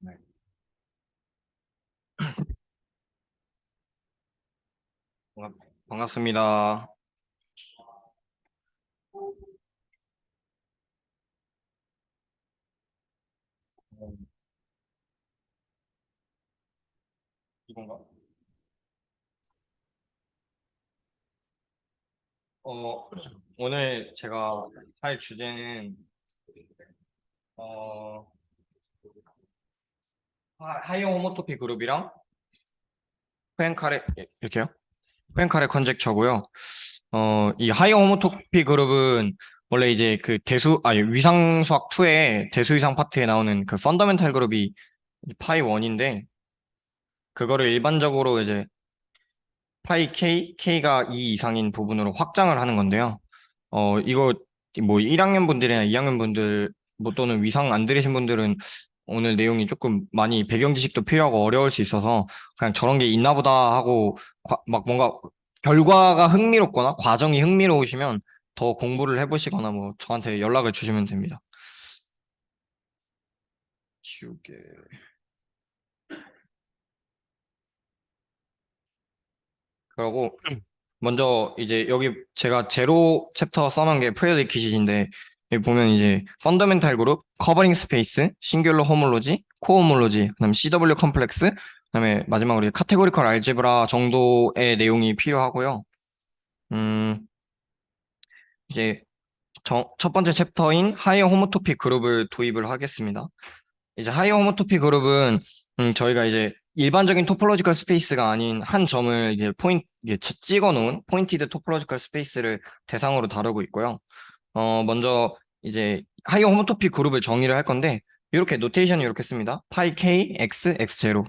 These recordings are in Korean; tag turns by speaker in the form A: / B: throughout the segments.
A: 네. 반갑습니다. 이건가? 어, 오늘 제가 할 주제는 어, 하이어 호모토피 그룹이랑 포엔카레 이렇게요? 포엔카레 컨젝처고요. 이 하이어 호모토피 그룹은 원래 이제 그 위상수학 2의 대수이상 파트에 나오는 그 펀더멘탈 그룹이 파이 1인데 그거를 일반적으로 이제 파이 K가 2 이상인 부분으로 확장을 하는 건데요. 이거 뭐 1학년 분들이나 2학년 분들 뭐 또는 위상 안 들으신 분들은 오늘 내용이 조금 많이 배경 지식도 필요하고 어려울 수 있어서 그냥 저런 게 있나 보다 하고 막 뭔가 결과가 흥미롭거나 과정이 흥미로우시면 더 공부를 해보시거나 뭐 저한테 연락을 주시면 됩니다. 지우개. 그리고 먼저 이제 여기 제가 제로 챕터 써놓은 게 프레디퀴짓인데 여기 보면 이제 펀더멘탈 그룹, 커버링 스페이스, 싱귤러 호몰로지, 코호몰로지, 그다음에 CW 컴플렉스, 그다음에 마지막으로 카테고리컬 알제브라 정도의 내용이 필요하고요. 음, 이제 첫 번째 챕터인 하이어 호모토픽 그룹을 도입을 하겠습니다. 이제 하이어 호모토피 그룹은 저희가 이제 일반적인 토폴로지컬 스페이스가 아닌 한 점을 이제 이게 찍어 놓은 포인티드 토폴로지컬 스페이스를 대상으로 다루고 있고요. 먼저 이제 하이어 호모토피 그룹을 정의를 할 건데 이렇게 노테이션이 이렇게 씁니다. 파이 k x x 제로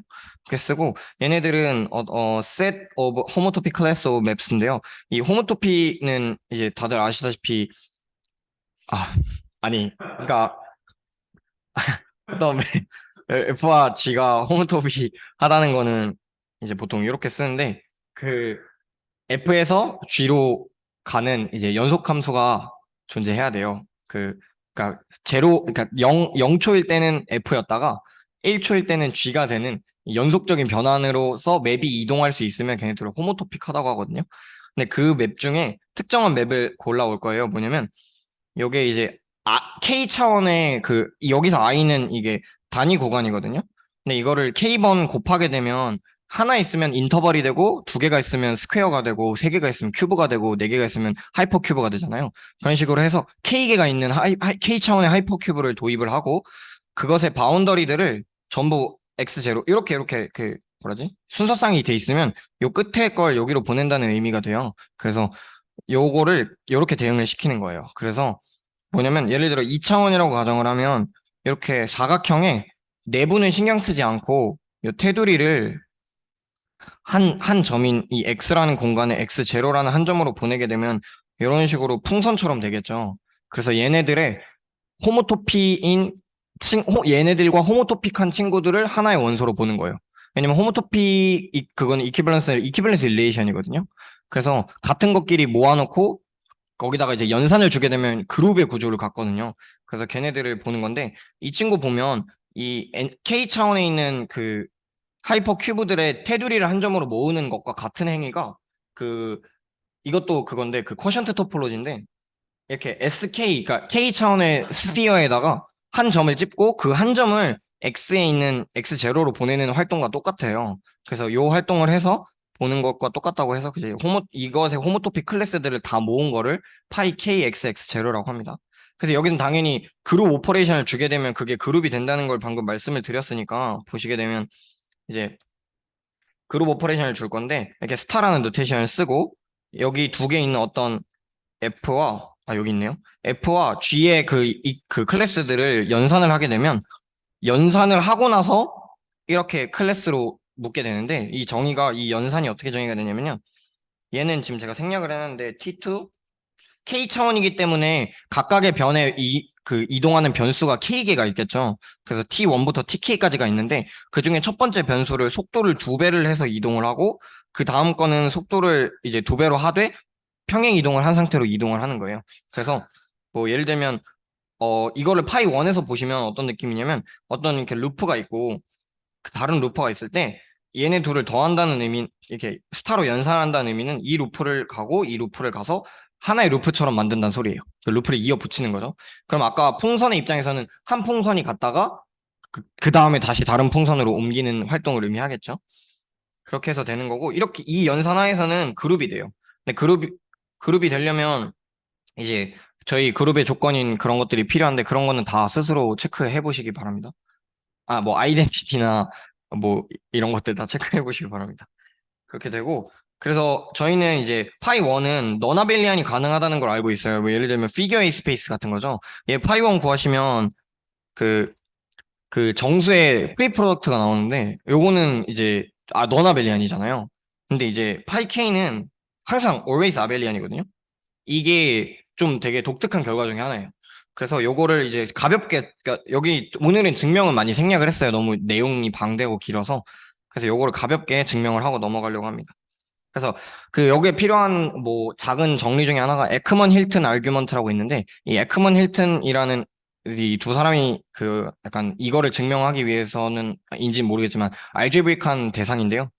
A: 이렇게 쓰고 얘네들은 set of homotopy class of maps인데요. 이 호모토피는 이제 다들 아시다시피 아 아니 그러니까 그다음에 F와 G가 홈토비 하다는 거는 이제 보통 이렇게 쓰는데 그 F에서 G로 가는 이제 연속 함수가 존재해야 돼요. 그러니까 그러니까 0초일 때는 F였다가 1초일 때는 G가 되는 연속적인 변환으로서 맵이 이동할 수 있으면 걔네들을 호모토픽하다고 하거든요. 근데 그 맵 중에 특정한 맵을 골라올 거예요. 뭐냐면 요게 이제 K 차원의 여기서 I는 이게 단위 구간이거든요. 근데 이거를 K번 곱하게 되면 하나 있으면 인터벌이 되고 두 개가 있으면 스퀘어가 되고 세 개가 있으면 큐브가 되고 네 개가 있으면 하이퍼 큐브가 되잖아요. 그런 식으로 해서 K개가 있는 K 차원의 하이퍼 큐브를 도입을 하고 그것의 바운더리들을 전부 X0 이렇게 그 뭐라지? 순서상이 돼 있으면 요 끝에 걸 여기로 보낸다는 의미가 돼요. 그래서 요거를 이렇게 대응을 시키는 거예요. 그래서 뭐냐면 예를 들어 2차원이라고 가정을 하면 이렇게 사각형에 내부는 신경 쓰지 않고 이 테두리를 한 점인 이 x라는 공간에 x0라는 한 점으로 보내게 되면 이런 식으로 풍선처럼 되겠죠. 그래서 얘네들과 호모토픽한 친구들을 하나의 원소로 보는 거예요. 왜냐면 그건 이퀴밸런스 릴레이션이거든요. 그래서 같은 것끼리 모아놓고 거기다가 이제 연산을 주게 되면 그룹의 구조를 갖거든요. 그래서 걔네들을 보는 건데 이 친구 보면 K 차원에 있는 그 하이퍼 큐브들의 테두리를 한 점으로 모으는 것과 같은 행위가 그 이것도 그건데 그 쿼션트 토폴로지인데 이렇게 그러니까 K 차원의 스피어에다가 한 점을 찝고 그 한 점을 X에 있는 X0로 보내는 활동과 똑같아요. 그래서 요 활동을 해서 보는 것과 똑같다고 해서 이제 이것의 호모토픽 클래스들을 다 모은 거를 파이 KXX0라고 합니다. 그래서 여기는 당연히 그룹 오퍼레이션을 주게 되면 그게 그룹이 된다는 걸 방금 말씀을 드렸으니까 보시게 되면 이제 그룹 오퍼레이션을 줄 건데 이렇게 스타라는 노테이션을 쓰고 여기 두 개 있는 어떤 여기 있네요. F와 G의 그 클래스들을 연산을 하게 되면 연산을 하고 나서 이렇게 클래스로 묶게 되는데 이 연산이 어떻게 정의가 되냐면요. 얘는 지금 제가 생략을 해놨는데 T2 K 차원이기 때문에 각각의 변에 이동하는 변수가 K개가 있겠죠. 그래서 T1부터 TK까지가 있는데 그 중에 첫 번째 변수를 속도를 2배를 해서 이동을 하고 그 다음 거는 속도를 이제 2배로 하되 평행 이동을 한 상태로 이동을 하는 거예요. 그래서 뭐 예를 들면 이거를 파이 1에서 보시면 어떤 느낌이냐면 어떤 이렇게 루프가 있고 그 다른 루프가 있을 때 얘네 둘을 더한다는 의미, 이렇게 스타로 연산한다는 의미는 이 루프를 가고 이 루프를 가서 하나의 루프처럼 만든다는 소리예요. 그 루프를 이어 붙이는 거죠. 그럼 아까 풍선의 입장에서는 한 풍선이 갔다가 그 다음에 다시 다른 풍선으로 옮기는 활동을 의미하겠죠. 그렇게 해서 되는 거고, 이렇게 이 연산하에서는 그룹이 돼요. 근데 그룹이 되려면 이제 저희 그룹의 조건인 그런 것들이 필요한데 그런 거는 다 스스로 체크해 보시기 바랍니다. 아, 뭐 아이덴티티나 뭐 이런 것들 다 체크해 보시기 바랍니다. 그렇게 되고 그래서 저희는 이제 파이 1은 너나벨리안이 가능하다는 걸 알고 있어요. 뭐 예를 들면 피겨 에이 스페이스 같은 거죠. 얘 파이 1 구하시면 그 정수의 프리 프로덕트가 나오는데 요거는 이제 너나벨리안이잖아요. 근데 이제 파이 K는 항상 always 아벨리안이거든요. 이게 좀 되게 독특한 결과 중에 하나예요. 그래서 요거를 이제 가볍게, 그러니까 여기 오늘은 증명은 많이 생략을 했어요. 너무 내용이 방대고 길어서. 그래서 요거를 가볍게 증명을 하고 넘어가려고 합니다. 그래서 여기에 필요한 뭐 작은 정리 중에 하나가 에크먼 힐튼 아규먼트라고 있는데 이 에크먼 힐튼이라는 이 두 사람이 약간 이거를 증명하기 위해서는 인지는 모르겠지만 알제브릭한 대상인데요.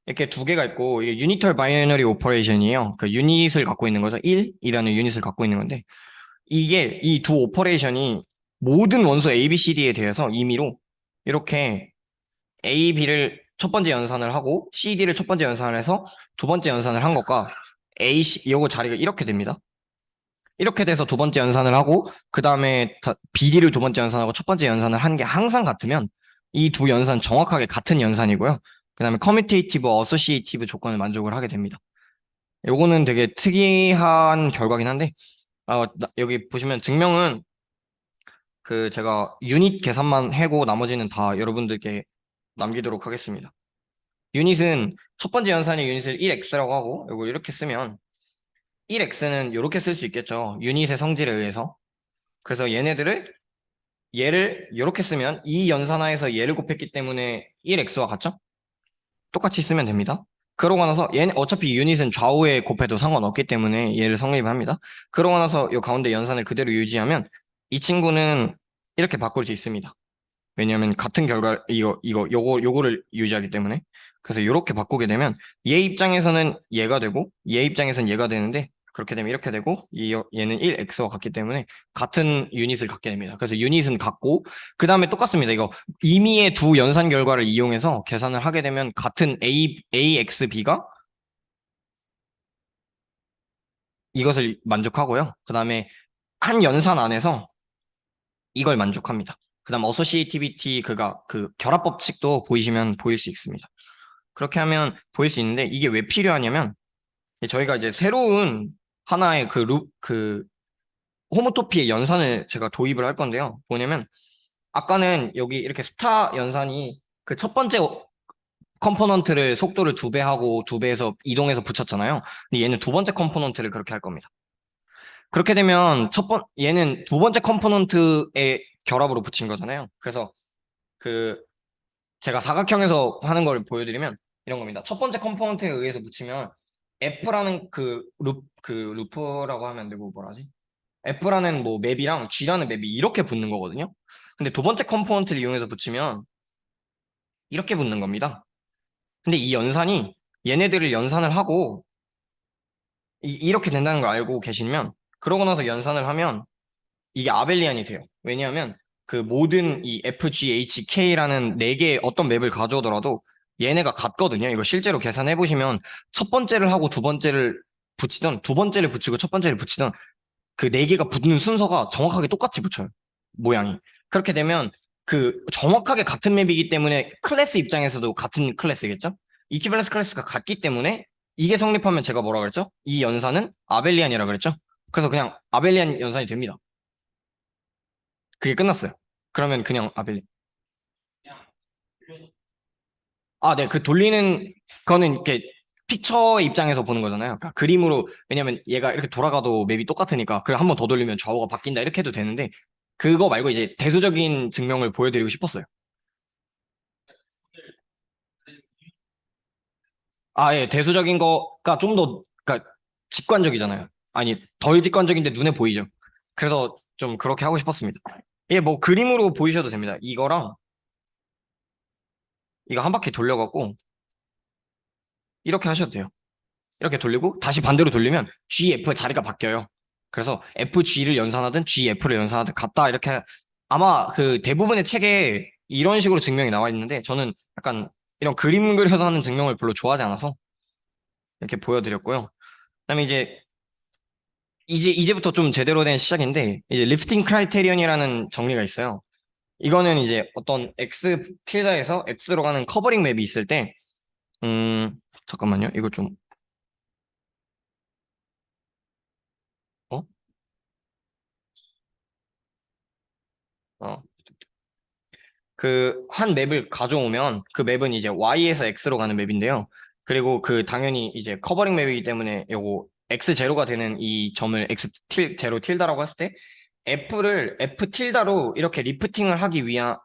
A: 이렇게 두 개가 있고 이게 유니털 바이너리 오퍼레이션이에요. 그 유닛을 갖고 있는 거죠. 1이라는 유닛을 갖고 있는 건데 이게 이 두 오퍼레이션이 모든 원소 A, B, C, D에 대해서 임의로 이렇게 A, B를 첫 번째 연산을 하고 C, D를 첫 번째 연산을 해서 두 번째 연산을 한 것과 A, C, 요거 자리가 이렇게 됩니다. 이렇게 돼서 두 번째 연산을 하고 그 다음에 BD를 두 번째 연산하고 첫 번째 연산을 한 게 항상 같으면 이 두 연산 정확하게 같은 연산이고요. 그 다음에 커뮤테이티브, 어소시에이티브 조건을 만족을 하게 됩니다. 요거는 되게 특이한 결과긴 한데 여기 보시면 증명은 제가 유닛 계산만 하고 나머지는 다 여러분들께 남기도록 하겠습니다. 유닛은 첫 번째 연산의 유닛을 1x라고 하고 이거 이렇게 쓰면 1x는 이렇게 쓸 수 있겠죠. 유닛의 성질에 의해서. 그래서 얘를 이렇게 쓰면 이 연산하에서 얘를 곱했기 때문에 1x와 같죠? 똑같이 쓰면 됩니다. 그러고 나서 얘는 어차피 유닛은 좌우에 곱해도 상관없기 때문에 얘를 성립합니다. 그러고 나서 이 가운데 연산을 그대로 유지하면 이 친구는 이렇게 바꿀 수 있습니다. 왜냐하면 같은 결과 요거를 유지하기 때문에. 그래서 이렇게 바꾸게 되면 얘 입장에서는 얘가 되고 얘 입장에서는 얘가 되는데 그렇게 되면 이렇게 되고 얘는 1x와 같기 때문에 같은 유닛을 갖게 됩니다. 그래서 유닛은 같고 그 다음에 똑같습니다. 이거 임의의 두 연산 결과를 이용해서 계산을 하게 되면 같은 AXB가 이것을 만족하고요. 그 다음에 한 연산 안에서 이걸 만족합니다. 그 다음 어소시에이티비티 결합 법칙도 보이시면 보일 수 있습니다. 그렇게 하면 보일 수 있는데 이게 왜 필요하냐면 저희가 이제 새로운 하나의 호모토피의 연산을 제가 도입을 할 건데요. 뭐냐면 아까는 여기 이렇게 스타 연산이 그 첫 번째 컴포넌트를 속도를 2배 하고 2배에서 이동해서 붙였잖아요. 근데 얘는 두 번째 컴포넌트를 그렇게 할 겁니다. 그렇게 되면 얘는 두 번째 컴포넌트의 결합으로 붙인 거잖아요. 그래서 그 제가 사각형에서 하는 걸 보여드리면 이런 겁니다. 첫 번째 컴포넌트에 의해서 붙이면 F라는 루프라고 하면 안 되고 뭐라지? F라는 뭐 맵이랑 G라는 맵이 이렇게 붙는 거거든요. 근데 두 번째 컴포넌트를 이용해서 붙이면 이렇게 붙는 겁니다. 근데 이 연산이 얘네들을 연산을 하고 이렇게 된다는 걸 알고 계시면 그러고 나서 연산을 하면 이게 아벨리안이 돼요. 왜냐하면 그 모든 이 FGHK라는 네 개의 어떤 맵을 가져오더라도 얘네가 같거든요. 이거 실제로 계산해 보시면 첫 번째를 하고 두 번째를 붙이던 두 번째를 붙이고 첫 번째를 붙이던 그 네 개가 붙는 순서가 정확하게 똑같이 붙여요. 모양이. 그렇게 되면 정확하게 같은 맵이기 때문에 클래스 입장에서도 같은 클래스겠죠? 이퀴밸런스 클래스가 같기 때문에 이게 성립하면 제가 뭐라 그랬죠? 이 연산은 아벨리안이라 그랬죠? 그래서 그냥 아벨리안 연산이 됩니다. 그게 끝났어요. 그러면 그냥 아벨리. 아, 네. 돌리는 거는 이렇게 픽처 입장에서 보는 거잖아요. 그러니까 그림으로, 왜냐면 얘가 이렇게 돌아가도 맵이 똑같으니까, 그래, 한 번 더 돌리면 좌우가 바뀐다, 이렇게 해도 되는데, 그거 말고 이제 대수적인 증명을 보여드리고 싶었어요. 아, 예. 대수적인 거가 좀 더, 그러니까 직관적이잖아요. 아니, 덜 직관적인데 눈에 보이죠. 그래서 좀 그렇게 하고 싶었습니다. 이게 뭐 그림으로 보이셔도 됩니다. 이거랑 이거 한 바퀴 돌려갖고 이렇게 하셔도 돼요. 이렇게 돌리고 다시 반대로 돌리면 GF의 자리가 바뀌어요. 그래서 FG를 연산하든 GF를 연산하든 같다 이렇게 아마 그 대부분의 책에 이런 식으로 증명이 나와 있는데 저는 약간 이런 그림 그려서 하는 증명을 별로 좋아하지 않아서 이렇게 보여드렸고요. 그다음에 이제부터 좀 제대로 된 시작인데 이제 리프팅 크라이테리언이라는 정리가 있어요. 이거는 이제 어떤 X 틸다에서 X로 가는 커버링 맵이 있을 때 잠깐만요. 이거 좀 어? 어. 그 한 맵을 가져오면 그 맵은 이제 Y에서 X로 가는 맵인데요. 그리고 그 당연히 이제 커버링 맵이기 때문에 요거 X 제로가 되는 이 점을 X 틸 제로 틸다라고 했을 때 F를 F 틸다로 이렇게 리프팅을 하기 위한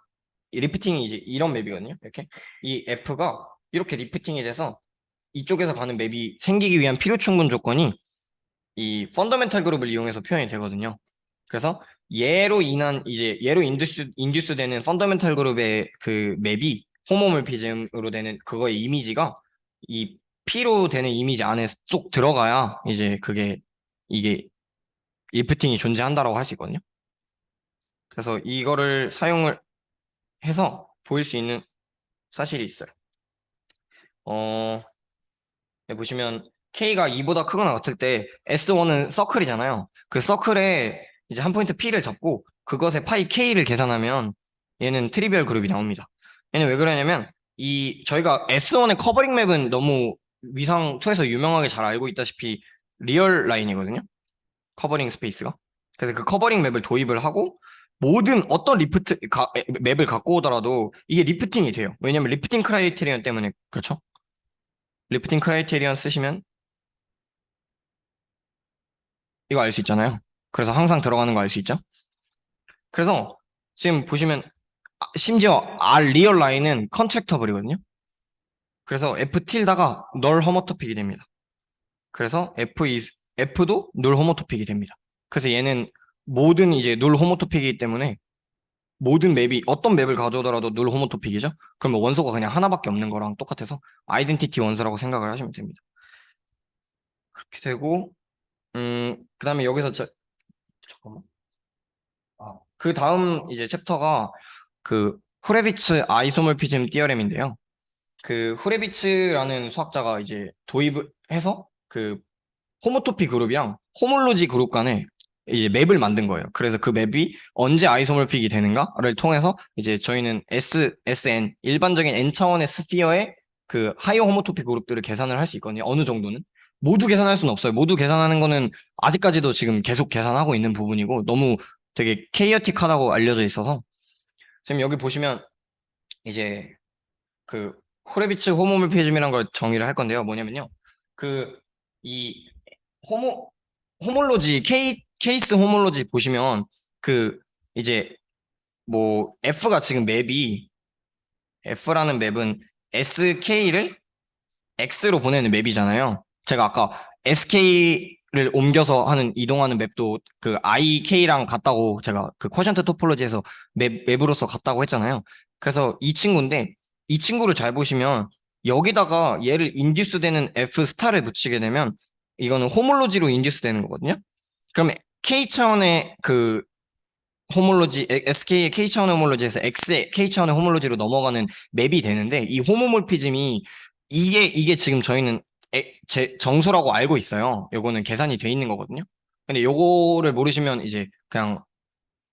A: 이 리프팅이 이제 이런 맵이거든요. 이렇게 이 F가 이렇게 리프팅이 돼서 이쪽에서 가는 맵이 생기기 위한 필요 충분 조건이 이 펀더멘탈 그룹을 이용해서 표현이 되거든요. 그래서 얘로 인듀스 되는 펀더멘탈 그룹의 그 맵이 호모몰피즘으로 되는 그거의 이미지가 이 P로 되는 이미지 안에 쏙 들어가야 이제 이게 리프팅이 존재한다라고 할 수 있거든요. 그래서 이거를 사용을 해서 보일 수 있는 사실이 있어요. 어, 여기 보시면 K가 2보다 크거나 같을 때 S1은 서클이잖아요. 그 서클에 이제 한 포인트 P를 잡고 그것의 파이 K를 계산하면 얘는 트리비얼 그룹이 나옵니다. 얘는 왜 그러냐면 저희가 S1의 커버링 맵은 너무 위상 2에서 유명하게 잘 알고 있다시피 리얼 라인이거든요. 커버링 스페이스가. 그래서 그 커버링 맵을 도입을 하고 모든 어떤 맵을 갖고 오더라도 이게 리프팅이 돼요. 왜냐면 리프팅 크라이테리언 때문에 그렇죠? 리프팅 크라이테리언 쓰시면 이거 알 수 있잖아요. 그래서 항상 들어가는 거 알 수 있죠? 그래서 지금 보시면 심지어 R 리얼 라인은 컨트랙터블이거든요. 그래서 F 틸다가 널 호모토픽이 됩니다. 그래서 F도 널 호모토픽이 됩니다. 그래서 얘는 모든 이제 널 호모토픽이기 때문에 모든 맵이 어떤 맵을 가져오더라도 널 호모토픽이죠. 그러면 원소가 그냥 하나밖에 없는 거랑 똑같아서 아이덴티티 원소라고 생각을 하시면 됩니다. 그렇게 되고 그다음에 여기서 잠깐만. 그 다음 이제 챕터가 그 후레비츠 아이소몰피즘 티어렘인데요. 그 후레비츠라는 수학자가 이제 도입을 해서 그 호모토피 그룹이랑 호몰로지 그룹 간에 이제 맵을 만든 거예요. 그래서 그 맵이 언제 아이소몰픽이 되는가를 통해서 이제 저희는 SN 일반적인 N 차원의 스피어의 그 하이어 호모토피 그룹들을 계산을 할 수 있거든요. 어느 정도는. 모두 계산할 수는 없어요. 모두 계산하는 거는 아직까지도 지금 계속 계산하고 있는 부분이고 너무 되게 케이어틱하다고 알려져 있어서 지금 여기 보시면 이제 그 후레비츠 호모몰피즘이란 걸 정의를 할 건데요. 뭐냐면요. 그 이 호모 호몰로지 케이스 호몰로지 보시면 그 이제 뭐 F라는 맵은 SK를 X로 보내는 맵이잖아요. 제가 아까 SK를 옮겨서 이동하는 맵도 그 IK랑 같다고 제가 그 쿼션트 토폴로지에서 맵으로서 같다고 했잖아요. 그래서 이 친구인데 이 친구를 잘 보시면 여기다가 얘를 인듀스 되는 F 스타를 붙이게 되면 이거는 호몰로지로 인듀스 되는 거거든요. 그러면 K 차원의 그 SK의 K 차원의 호몰로지에서 X의 K 차원의 호몰로지로 넘어가는 맵이 되는데 이 호모몰피즘이 이게 지금 저희는 정수라고 알고 있어요. 요거는 계산이 돼 있는 거거든요. 근데 요거를 모르시면 이제 그냥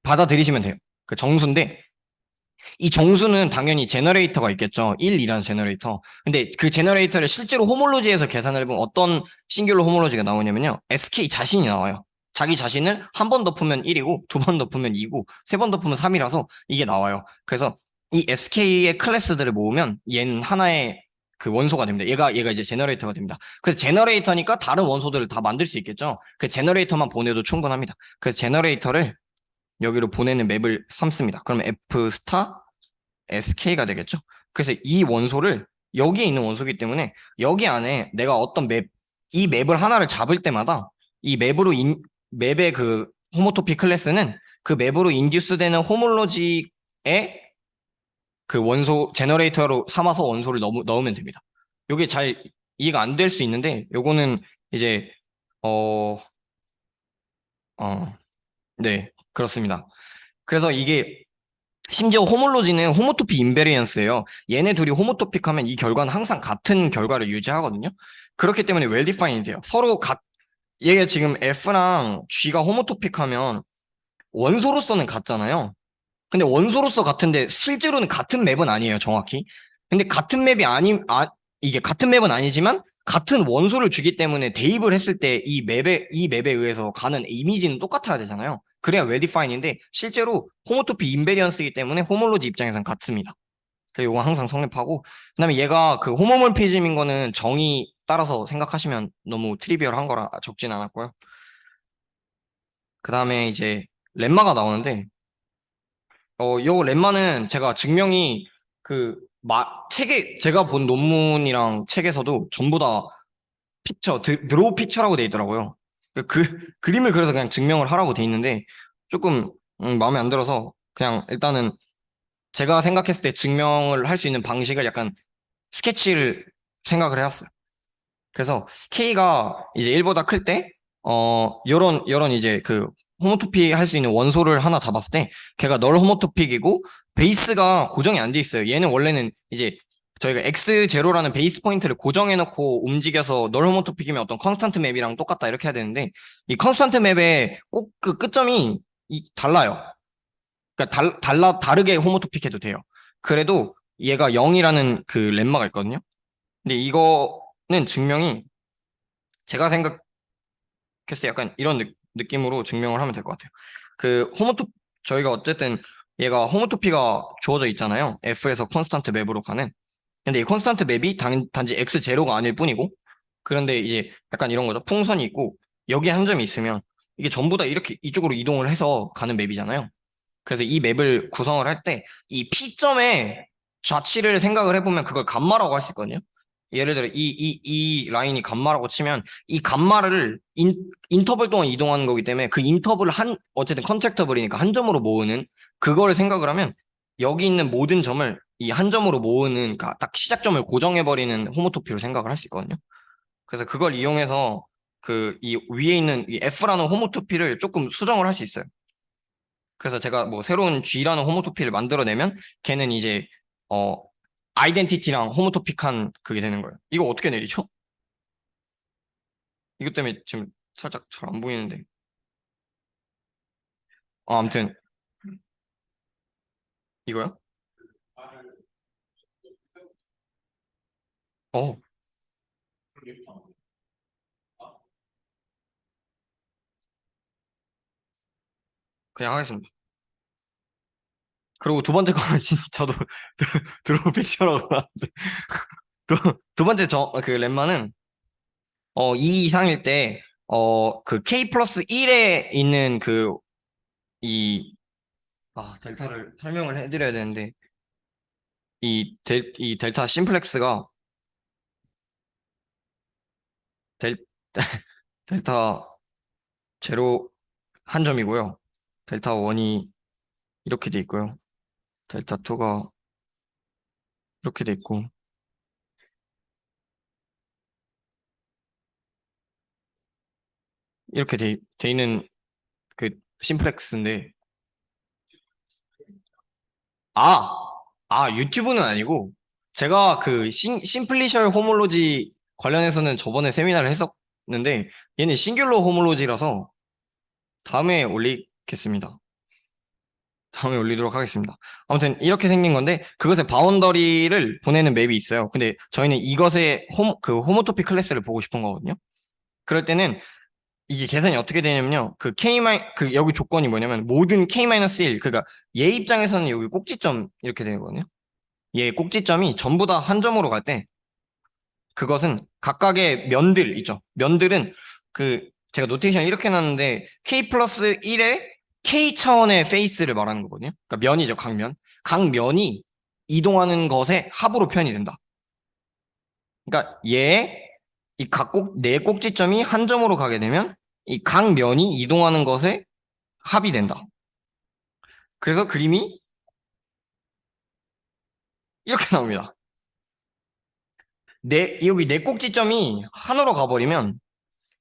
A: 받아들이시면 돼요. 그 정수인데 이 정수는 당연히 제너레이터가 있겠죠. 1이라는 제너레이터. 근데 그 제너레이터를 실제로 호몰로지에서 계산을 해보면 어떤 싱귤러 호몰로지가 나오냐면요. SK 자신이 나와요. 자기 자신을 한 번 덮으면 1이고 두 번 덮으면 2고 세 번 덮으면 3이라서 이게 나와요. 그래서 이 SK의 클래스들을 모으면 얘는 하나의 그 원소가 됩니다. 얘가 이제 제너레이터가 됩니다. 그래서 제너레이터니까 다른 원소들을 다 만들 수 있겠죠. 그 제너레이터만 보내도 충분합니다. 그래서 제너레이터를 여기로 보내는 맵을 삼습니다. 그러면 F 스타 SK가 되겠죠. 그래서 이 원소를 여기에 있는 원소이기 때문에 여기 안에 내가 이 맵을 하나를 잡을 때마다 이 맵의 그 호모토피 클래스는 그 맵으로 인듀스 되는 호몰로지의 그 원소 제너레이터로 삼아서 원소를 넣으면 됩니다. 요게 잘 이해가 안 될 수 있는데 요거는 이제 어, 네, 그렇습니다. 그래서 이게 심지어 호몰로지는 호모토픽 인베리언스예요. 얘네 둘이 호모토픽 하면 이 결과는 항상 같은 결과를 유지하거든요. 그렇기 때문에 웰 디파인이 돼요. 서로 얘가 지금 F랑 G가 호모토픽 하면 원소로서는 같잖아요. 근데 원소로서 같은데 실제로는 같은 맵은 아니에요, 정확히. 근데 같은 맵이 이게 같은 맵은 아니지만 같은 원소를 주기 때문에 대입을 했을 때 이 맵에 의해서 가는 이미지는 똑같아야 되잖아요. 그래야 웰디파인인데 실제로 호모토피 인베리언스이기 때문에 호몰로지 입장에서는 같습니다. 그래서 이건 항상 성립하고 그다음에 얘가 그 호모몰피즘인 거는 정의 따라서 생각하시면 너무 트리비얼한 거라 적진 않았고요. 그다음에 이제 렘마가 나오는데 요 렘마는 제가 증명이 책에, 제가 본 논문이랑 책에서도 전부 다 드로우 픽처라고 돼 있더라고요. 그림을 그려서 그냥 증명을 하라고 돼 있는데 조금, 마음에 안 들어서 그냥 일단은 제가 생각했을 때 증명을 할 수 있는 방식을 약간 스케치를 생각을 해왔어요. 그래서 K가 이제 1보다 클 때, 요런 이제 호모토픽 할 수 있는 원소를 하나 잡았을 때, 걔가 널 호모토픽이고, 베이스가 고정이 안 돼 있어요. 얘는 원래는 이제 저희가 X0라는 베이스 포인트를 고정해놓고 움직여서 널 호모토픽이면 어떤 컨스탄트 맵이랑 똑같다 이렇게 해야 되는데, 이 컨스탄트 맵의 꼭 그 끝점이 달라요. 그러니까 다르게 호모토픽해도 돼요. 그래도 얘가 0이라는 그 렘마가 있거든요. 근데 이거는 증명이 제가 생각했을 때 약간 이런 느낌으로 증명을 하면 될 것 같아요. 저희가 어쨌든 얘가 호모토피가 주어져 있잖아요. F에서 콘스탄트 맵으로 가는. 근데 이 콘스탄트 맵이 단지 X0가 아닐 뿐이고, 그런데 이제 약간 이런 거죠. 풍선이 있고, 여기 한 점이 있으면 이게 전부 다 이렇게 이쪽으로 이동을 해서 가는 맵이잖아요. 그래서 이 맵을 구성을 할 때 이 P점의 좌치를 생각을 해보면 그걸 감마라고 할 수 있거든요. 예를 들어 이 라인이 감마라고 치면 이 감마를 인터벌 동안 이동하는 거기 때문에 그 인터벌을 어쨌든 컨택터블이니까 한 점으로 모으는 그거를 생각을 하면 여기 있는 모든 점을 이 한 점으로 모으는 그러니까 딱 시작점을 고정해버리는 호모토피로 생각을 할 수 있거든요. 그래서 그걸 이용해서 이 위에 있는 이 F라는 호모토피를 조금 수정을 할 수 있어요. 그래서 제가 뭐 새로운 G라는 호모토피를 만들어내면 걔는 이제 어 아이덴티티랑 호모토픽한 그게 되는 거예요. 이거 어떻게 내리죠? 이것 때문에 지금 살짝 잘 안 보이는데. 아무튼 이거요? 어, 그냥 하겠습니다. 그리고 두 번째 거는 진짜 저도 드로우 픽처라고 나왔는데 두 번째 그 lem마는 2 이상일 때 K 플러스 1에 있는 델타를 설명을 해드려야 되는데 이 델타 심플렉스가 델, 델타 제로 한 점이고요. 델타 1이 이렇게 돼 있고요. 델타 2가 이렇게 돼 있고 이렇게 돼 있는 그 심플렉스인데 아, 유튜브는 아니고 제가 심플리셜 호몰로지 관련해서는 저번에 세미나를 했었는데 얘는 싱귤러 호몰로지라서 다음에 올리겠습니다. 다음에 올리도록 하겠습니다. 아무튼 이렇게 생긴 건데 그것의 바운더리를 보내는 맵이 있어요. 근데 저희는 이것의 호모토피 클래스를 보고 싶은 거거든요. 그럴 때는 이게 계산이 어떻게 되냐면요. 여기 조건이 뭐냐면 모든 K-1 그러니까 얘 입장에서는 여기 꼭지점 이렇게 되거든요. 얘 꼭지점이 전부 다 한 점으로 갈 때 그것은 각각의 면들 있죠. 면들은 제가 노테이션 이렇게 놨는데 K 플러스 1의 K 차원의 페이스를 말하는 거거든요. 그러니까 면이죠, 각면. 각 면이 이동하는 것의 합으로 표현이 된다. 그러니까 네 꼭지점이 한 점으로 가게 되면 이 각 면이 이동하는 것의 합의된다. 그래서 그림이 이렇게 나옵니다. 여기 네 꼭지점이 하나로 가버리면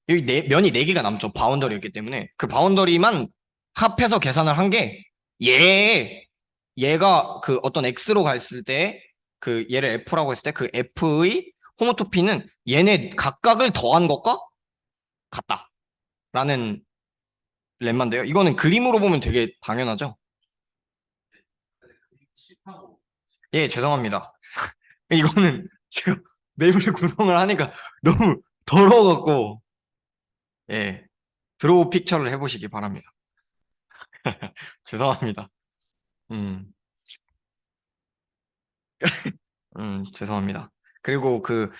A: 여기 면이 네 개가 남죠. 바운더리였기 때문에. 그 바운더리만 합해서 계산을 한 게 얘가 그 어떤 x로 갔을 때 그 얘를 f라고 했을 때 그 f의 호모토피는 얘네 각각을 더한 것과 같다라는 렘마인데요. 이거는 그림으로 보면 되게 당연하죠. 예, 죄송합니다. 이거는 제가 맵을 구성을 하니까 너무 더러워갖고 예, 드로우 픽처를 해보시기 바랍니다. 죄송합니다. 음, 죄송합니다. 그리고 그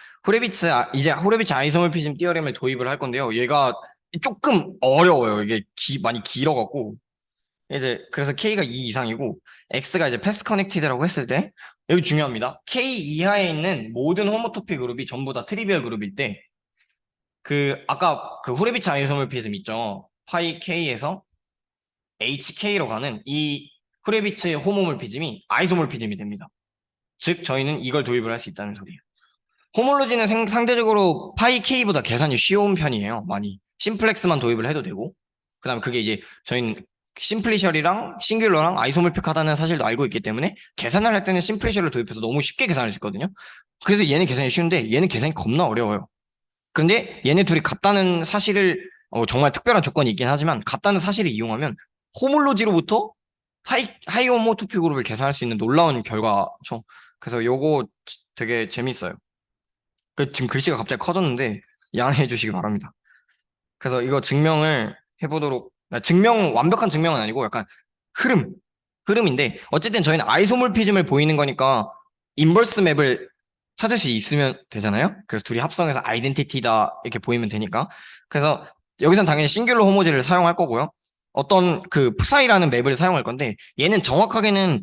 A: 이제 후레비츠 아이소모피즘 티어렘을 도입을 할 건데요. 얘가 조금 어려워요. 이게 많이 길어갖고 이제 그래서 K가 2 이상이고 X가 이제 패스 커넥티드라고 했을 때 여기 중요합니다. K 이하에 있는 모든 호모토피 그룹이 전부 다 트리비얼 그룹일 때 그 아까 그 후레비츠 아이소모피즘 있죠. 파이 K에서 HK로 가는 이 후레비츠의 호모몰피즘이 아이소몰피즘이 됩니다. 즉 저희는 이걸 도입을 할 수 있다는 소리예요. 호몰로지는 상대적으로 파이 K보다 계산이 쉬운 편이에요. 많이 심플렉스만 도입을 해도 되고 그다음에 그게 이제 저희는 심플리셜이랑 싱귤러랑 아이소몰픽하다는 사실도 알고 있기 때문에 계산을 할 때는 심플리셜을 도입해서 너무 쉽게 계산할 수 있거든요. 그래서 얘는 계산이 쉬운데 얘는 계산이 겁나 어려워요. 그런데 얘네 둘이 같다는 사실을 정말 특별한 조건이 있긴 하지만 같다는 사실을 이용하면 호몰로지로부터 하이오모토피 그룹을 계산할 수 있는 놀라운 결과죠. 그래서 요거 되게 재밌어요. 지금 글씨가 갑자기 커졌는데 양해해 주시기 바랍니다. 그래서 이거 증명을 해보도록 완벽한 증명은 아니고 약간 흐름인데 어쨌든 저희는 아이소몰피즘을 보이는 거니까 인버스 맵을 찾을 수 있으면 되잖아요. 그래서 둘이 합성해서 아이덴티티다 이렇게 보이면 되니까. 그래서 여기선 당연히 싱귤러 호모지를 사용할 거고요. 어떤 그 psi라는 맵을 사용할 건데 얘는 정확하게는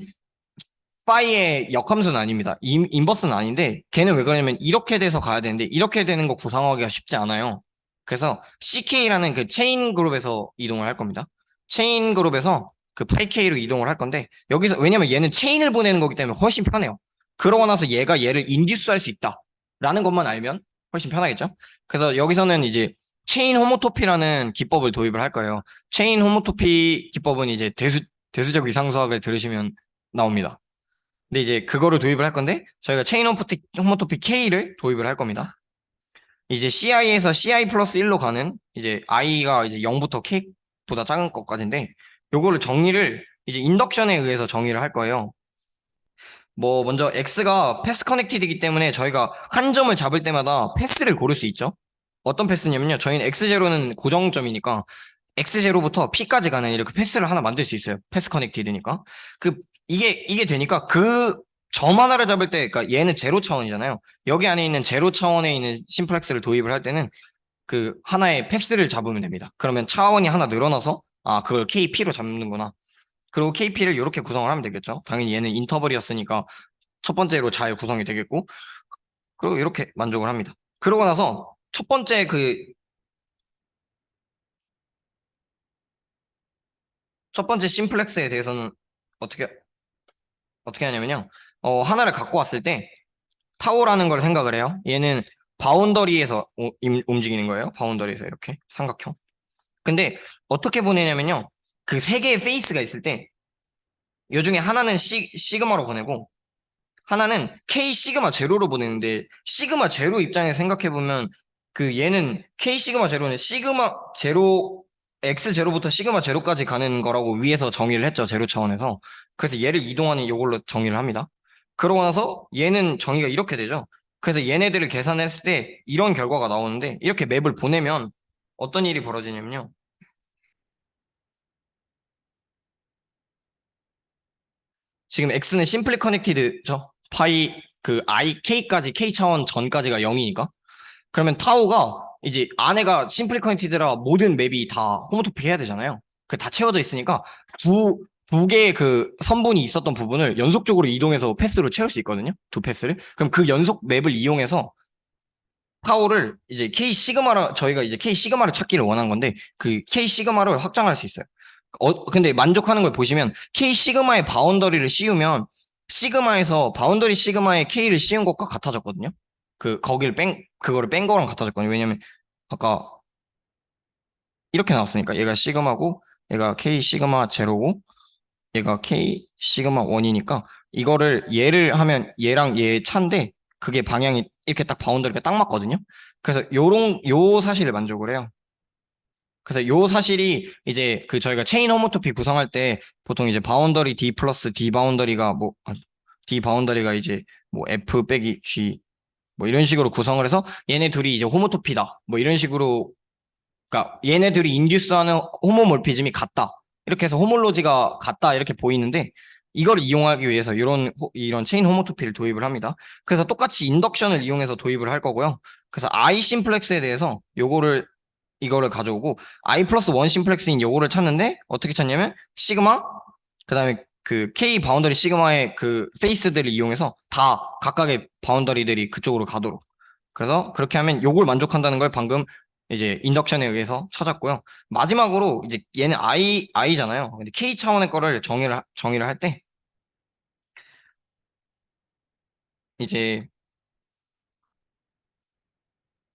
A: 파이의 역함수는 아닙니다. 인버스는 아닌데 걔는 왜 그러냐면 이렇게 돼서 가야 되는데 이렇게 되는 거 구상하기가 쉽지 않아요. 그래서 CK라는 그 체인 그룹에서 이동을 할 겁니다. 체인 그룹에서 그 파이 K로 이동을 할 건데 여기서 왜냐면 얘는 체인을 보내는 거기 때문에 훨씬 편해요. 그러고 나서 얘가 얘를 인듀스 할 수 있다라는 것만 알면 훨씬 편하겠죠. 그래서 여기서는 이제 체인 호모토피라는 기법을 도입을 할 거예요. 체인 호모토피 기법은 이제 대수적 이상수학을 들으시면 나옵니다. 근데 이제 그거를 도입을 할 건데 저희가 체인 호모토피 K를 도입을 할 겁니다. 이제 CI에서 CI 플러스 1로 가는 이제 I가 이제 0부터 K보다 작은 것까지인데 요거를 정의를 이제 인덕션에 의해서 정의를 할 거예요. 뭐 먼저 X가 패스 커넥티드이기 때문에 저희가 한 점을 잡을 때마다 패스를 고를 수 있죠. 어떤 패스냐면요. 저희는 X0는 고정점이니까 X0부터 P까지 가는 이렇게 패스를 하나 만들 수 있어요. 패스 커넥티드니까. 이게 되니까 그 점 하나를 잡을 때, 그러니까 얘는 제로 차원이잖아요. 여기 안에 있는 제로 차원에 있는 심플렉스를 도입을 할 때는 그 하나의 패스를 잡으면 됩니다. 그러면 차원이 하나 늘어나서 그걸 KP로 잡는구나. 그리고 KP를 이렇게 구성을 하면 되겠죠. 당연히 얘는 인터벌이었으니까 첫 번째로 잘 구성이 되겠고, 그리고 이렇게 만족을 합니다. 그러고 나서 첫 번째 첫 번째 심플렉스에 대해서는 어떻게 어떻게 하냐면요. 하나를 갖고 왔을 때 타오라는 걸 생각을 해요. 얘는 바운더리에서 움직이는 거예요. 바운더리에서 이렇게 삼각형. 근데 어떻게 보내냐면요. 그 세 개의 페이스가 있을 때 이 중에 하나는 시그마로 보내고 하나는 K 시그마 제로로 보내는데 시그마 제로 입장에서 생각해 보면 그 얘는 K 시그마 제로는 시그마 제로 X 제로부터 시그마 제로까지 가는 거라고 위에서 정의를 했죠. 제로 차원에서. 그래서 얘를 이동하는 이걸로 정의를 합니다. 그러고 나서 얘는 정의가 이렇게 되죠. 그래서 얘네들을 계산했을 때 이런 결과가 나오는데 이렇게 맵을 보내면 어떤 일이 벌어지냐면요. 지금 X는 심플리 커넥티드죠. 파이 K까지 K 차원 전까지가 0이니까. 그러면 타우가 이제 안에가 심플리 커넥티드라 모든 맵이 다 호모토픽 해야 되잖아요. 그 다 채워져 있으니까 두 개의 그 선분이 있었던 부분을 연속적으로 이동해서 패스로 채울 수 있거든요. 두 패스를. 그럼 그 연속 맵을 이용해서 타우를 이제 K 시그마라 저희가 이제 K 시그마를 찾기를 원한 건데 그 K 시그마를 확장할 수 있어요. 근데 만족하는 걸 보시면 K 시그마의 바운더리를 씌우면 시그마에서 바운더리 시그마의 K를 씌운 것과 같아졌거든요. 그거를 뺀 거랑 같아졌거든요. 왜냐면 아까 이렇게 나왔으니까 얘가 시그마고 얘가 K 시그마 제로고 얘가 K 시그마 1이니까 이거를 얘를 하면 얘랑 얘 차인데 그게 방향이 이렇게 딱 바운더리가 딱 맞거든요. 그래서 요 사실을 만족을 해요. 그래서 요 사실이 이제 그 저희가 체인 호모토피 구성할 때 보통 이제 바운더리 D 플러스 D 바운더리가 D 바운더리가 이제 뭐 F 빼기 G 뭐 이런 식으로 구성을 해서 얘네 둘이 이제 호모토피다 뭐 이런 식으로, 그러니까 얘네들이 인듀스하는 호모몰피즘이 같다 이렇게 해서 호몰로지가 같다 이렇게 보이는데 이걸 이용하기 위해서 이런 체인 호모토피를 도입을 합니다. 그래서 똑같이 인덕션을 이용해서 도입을 할 거고요. 그래서 I 심플렉스에 대해서 이거를 가져오고 I 플러스 1 심플렉스인 요거를 찾는데 어떻게 찾냐면 시그마 그다음에 그 K 바운더리 시그마의 그 페이스들을 이용해서 다 각각의 바운더리들이 그쪽으로 가도록, 그래서 그렇게 하면 요걸 만족한다는 걸 방금 이제 인덕션에 의해서 찾았고요. 마지막으로 이제 얘는 I잖아요. 근데 K 차원의 거를 정의를 할 때 이제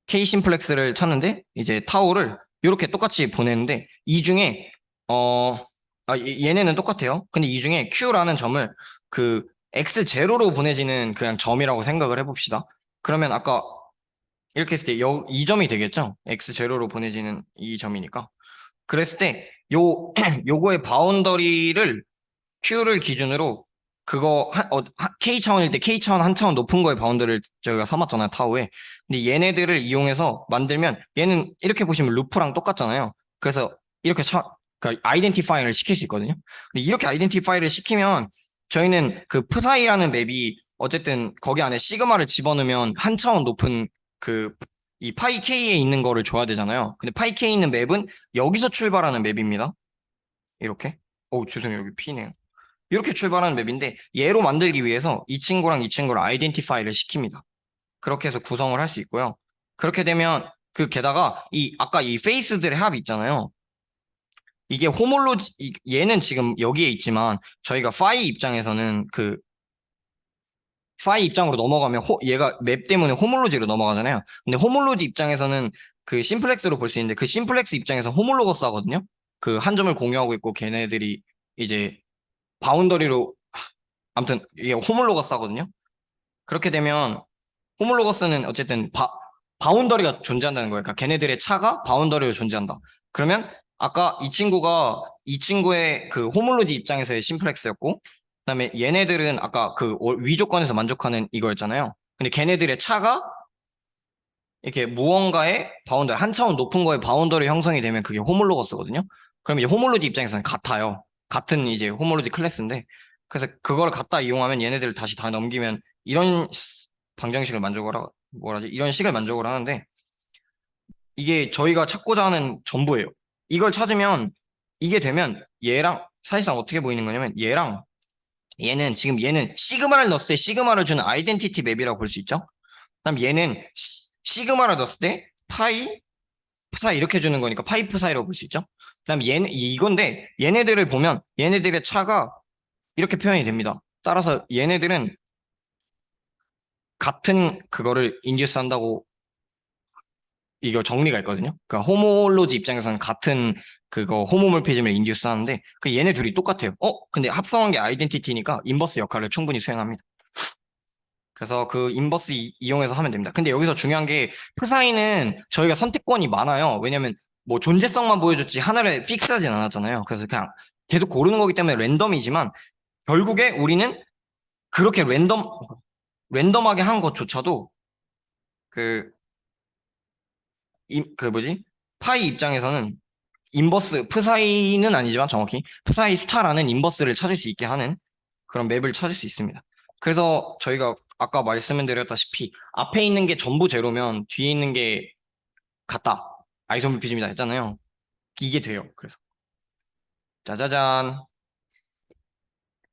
A: K 심플렉스를 찾는데 이제 타우를 이렇게 똑같이 보내는데 이 중에 어 얘네는 똑같아요. 근데 이 중에 Q라는 점을 그 X0로 보내지는 그냥 점이라고 생각을 해봅시다. 그러면 아까 이렇게 했을 때 이 점이 되겠죠? X0로 보내지는 이 점이니까. 그랬을 때 요거의 바운더리를 Q를 기준으로 K 차원일 때 K 차원 한 차원 높은 거의 바운드를 저희가 삼았잖아요, 타우에. 근데 얘네들을 이용해서 만들면 얘는 이렇게 보시면 루프랑 똑같잖아요. 그래서 이렇게 그러니까 아이덴티파이를 시킬 수 있거든요. 근데 이렇게 아이덴티파이를 시키면 저희는 그 프사이라는 맵이 어쨌든 거기 안에 시그마를 집어넣으면 한 차원 높은 그 이 파이 K에 있는 거를 줘야 되잖아요. 근데 파이 K에 있는 맵은 여기서 출발하는 맵입니다. 이렇게. 죄송해요. 여기 P네요. 이렇게 출발하는 맵인데 얘로 만들기 위해서 이 친구랑 이 친구를 아이덴티파이를 시킵니다. 그렇게 해서 구성을 할 수 있고요. 그렇게 되면 게다가 아까 이 페이스들의 합이 있잖아요. 이게 얘는 지금 여기에 있지만 저희가 파이 입장에서는 파이 입장으로 넘어가면 얘가 맵 때문에 호몰로지로 넘어가잖아요. 근데 호몰로지 입장에서는 그 심플렉스로 볼 수 있는데 그 심플렉스 입장에서 호몰로거스 하거든요. 그 한 점을 공유하고 있고 걔네들이 이제 바운더리로 아무튼 이게 호몰로거스 하거든요. 그렇게 되면 호몰로거스는 어쨌든 바운더리가 존재한다는 거예요. 그러니까 걔네들의 차가 바운더리로 존재한다. 그러면 아까 이 친구의 그 호몰로지 입장에서의 심플렉스였고, 그다음에 얘네들은 아까 그 위조건에서 만족하는 이거였잖아요. 근데 걔네들의 차가 이렇게 무언가의 바운더리, 한 차원 높은 거에 바운더리 형성이 되면 그게 호몰로거스거든요. 그럼 이제 호몰로지 입장에서는 같아요. 같은 이제 호몰로지 클래스인데, 그래서 그걸 갖다 이용하면 얘네들을 다시 다 넘기면 이런 방정식을 이런 식을 만족을 하는데 이게 저희가 찾고자 하는 전부예요. 이걸 찾으면 이게 되면 얘랑 사실상 어떻게 보이는 거냐면 얘는 시그마를 넣었을 때 시그마를 주는 아이덴티티 맵이라고 볼 수 있죠. 그다음 얘는 시그마를 넣었을 때 파이 이렇게 주는 거니까 파이 프사이라고 볼 수 있죠. 그다음 얘는 이건데 얘네들을 보면 얘네들의 차가 이렇게 표현이 됩니다. 따라서 얘네들은 같은 그거를 인듀스 한다고 이거 정리가 있거든요. 그러니까 호몰로지 입장에서는 같은 그거 호모몰피즘을 인듀스 하는데 얘네 둘이 똑같아요. 근데 합성한 게 아이덴티티니까 인버스 역할을 충분히 수행합니다. 그래서 그 인버스 이용해서 하면 됩니다. 근데 여기서 중요한 게 프사이는 저희가 선택권이 많아요. 왜냐면 뭐 존재성만 보여줬지 하나를 픽스하진 않았잖아요. 그래서 그냥 계속 고르는 거기 때문에 랜덤이지만 결국에 우리는 그렇게 랜덤하게 한 것조차도 그 뭐지? 파이 입장에서는 프사이는 아니지만 정확히 프사이 스타라는 인버스를 찾을 수 있게 하는 그런 맵을 찾을 수 있습니다. 그래서 저희가 아까 말씀드렸다시피 앞에 있는 게 전부 제로면 뒤에 있는 게 같다. 아이소모피즘이다 했잖아요. 이게 돼요. 그래서 짜자잔.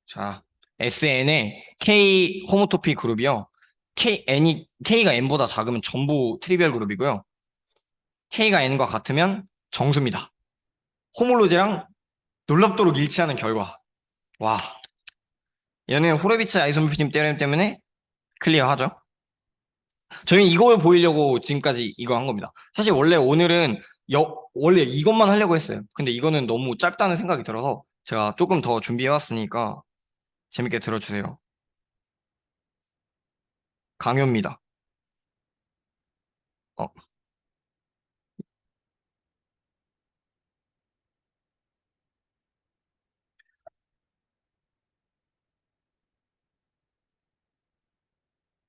A: 자, SN의 K 호모토피 그룹이요. K가 N보다 작으면 전부 트리비얼 그룹이고요. K가 N과 같으면 정수입니다. 호몰로지랑 놀랍도록 일치하는 결과. 와, 얘는 후레비츠 아이소모피즘 테orem 때문에 클리어하죠. 저희 이걸 보이려고 지금까지 이거 한 겁니다. 사실 원래 오늘은 원래 이것만 하려고 했어요. 근데 이거는 너무 짧다는 생각이 들어서 제가 조금 더 준비해 왔으니까 재밌게 들어주세요. 강요입니다. 어,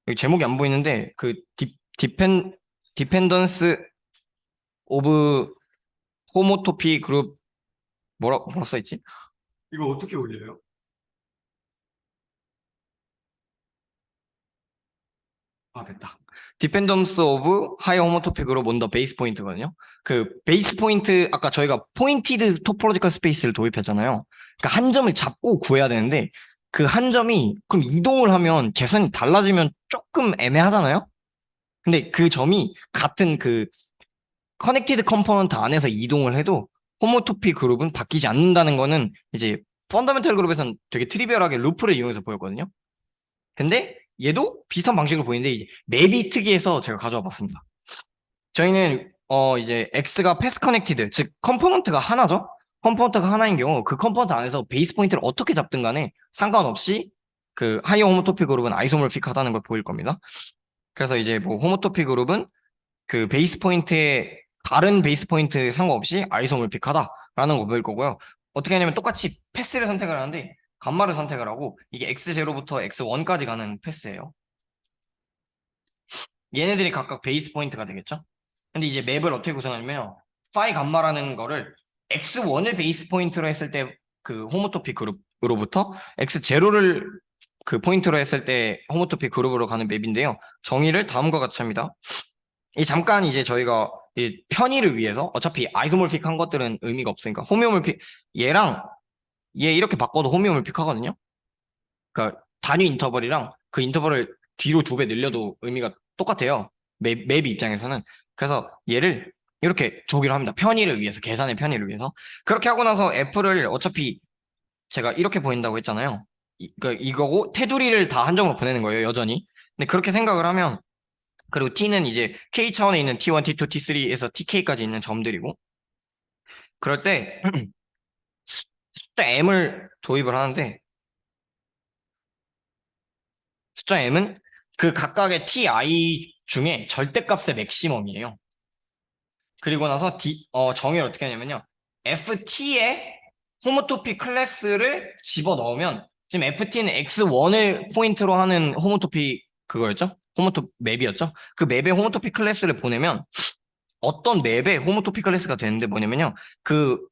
A: 여기 제목이 안 보이는데 그 디펜던스 오브 호모토피 그룹 뭐라 써 있지? 이거 어떻게 올려요? 아, 됐다. 디펜던스 오브 하이어 호모토픽으로 뭔더 베이스 포인트거든요. 그 베이스 포인트 아까 저희가 포인티드 토포로지컬 스페이스를 도입했잖아요. 그러니까 한 점을 잡고 구해야 되는데 그 한 점이 그럼 이동을 하면 계산이 달라지면 조금 애매하잖아요. 근데 그 점이 같은 그 커넥티드 컴포넌트 안에서 이동을 해도 호모토피 그룹은 바뀌지 않는다는 거는 이제 펀더멘탈 그룹에서는 되게 트리비얼하게 루프를 이용해서 보였거든요. 근데 얘도 비슷한 방식으로 보이는데 이제 맵이 특이해서 제가 가져와 봤습니다. 저희는 이제 X가 패스 커넥티드, 즉 컴포넌트가 하나죠. 컴포넌트가 하나인 경우 그 컴포넌트 안에서 베이스 포인트를 어떻게 잡든 간에 상관없이 그 하이어 호모토피 그룹은 아이소몰픽하다는 걸 보일 겁니다. 그래서 이제 뭐 호모토피 그룹은 그 베이스 포인트에 다른 베이스 포인트 상관없이 아이소몰픽하다라는 거 보일 거고요. 어떻게 하냐면 똑같이 패스를 선택을 하는데 감마를 선택을 하고 이게 X0부터 X1까지 가는 패스예요. 얘네들이 각각 베이스 포인트가 되겠죠? 근데 이제 맵을 어떻게 구성하냐면 파이 감마라는 거를 X1을 베이스 포인트로 했을 때 그 호모토피 그룹으로부터 X0를 그 포인트로 했을 때 호모토피 그룹으로 가는 맵인데요. 정의를 다음과 같이 합니다. 이 잠깐 이제 저희가 이 편의를 위해서 어차피 아이소몰픽한 것들은 의미가 없으니까 호미오몰픽 얘랑 얘 이렇게 바꿔도 호미오몰픽 하거든요. 그러니까 단위 인터벌이랑 그 인터벌을 뒤로 2배 늘려도 의미가 똑같아요. 맵 입장에서는. 그래서 얘를 이렇게 주기로 합니다. 편의를 위해서, 계산의 편의를 위해서. 그렇게 하고 나서 F를 어차피 제가 이렇게 보인다고 했잖아요. 그러니까 이거고 테두리를 다 한정으로 보내는 거예요, 여전히. 근데 그렇게 생각을 하면 그리고 T는 이제 K 차원에 있는 T1, T2, T3에서 TK까지 있는 점들이고 그럴 때 숫자 M을 도입을 하는데 숫자 M은 그 각각의 TI 중에 절대값의 맥시멈이에요. 그리고 나서 정의를 어떻게 하냐면요. FT에 호모토피 클래스를 집어넣으면 지금 FT는 X1을 포인트로 하는 호모토피 그거였죠? 호모토 맵이었죠? 그 맵에 호모토피 클래스를 보내면 어떤 맵에 호모토피 클래스가 되는데 뭐냐면요.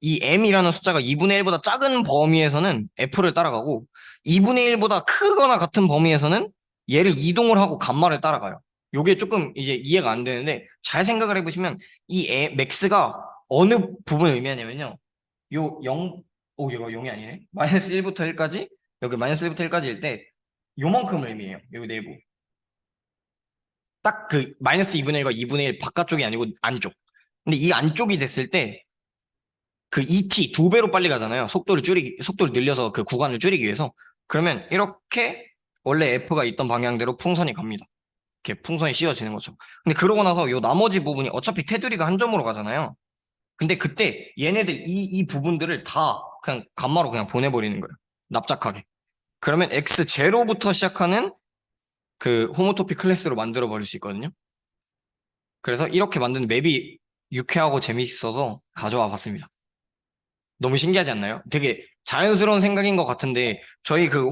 A: 이 M이라는 숫자가 2분의 1보다 작은 범위에서는 F를 따라가고 2분의 1보다 크거나 같은 범위에서는 얘를 이동을 하고 감마를 따라가요. 요게 조금 이제 이해가 안 되는데 잘 생각을 해보시면 맥스가 어느 부분을 의미하냐면요. 요 0, 이거 0이 아니네. 마이너스 1부터 1까지 여기 마이너스 1부터 1까지일 때 요만큼을 의미해요. 요 내부. 딱 그 마이너스 2분의 1과 2분의 1 바깥쪽이 아니고 안쪽. 근데 이 안쪽이 됐을 때 그 ET 2배로 빨리 가잖아요. 속도를 늘려서 그 구간을 줄이기 위해서. 그러면 이렇게 원래 F가 있던 방향대로 풍선이 갑니다. 이렇게 풍선이 씌워지는 거죠. 근데 그러고 나서 요 나머지 부분이 어차피 테두리가 한 점으로 가잖아요. 근데 그때 얘네들 이 부분들을 다 그냥 감마로 그냥 보내버리는 거예요. 납작하게. 그러면 X0부터 시작하는 그 호모토피 클래스로 만들어 버릴 수 있거든요. 그래서 이렇게 만든 맵이 유쾌하고 재미있어서 가져와 봤습니다. 너무 신기하지 않나요? 되게 자연스러운 생각인 것 같은데 저희 그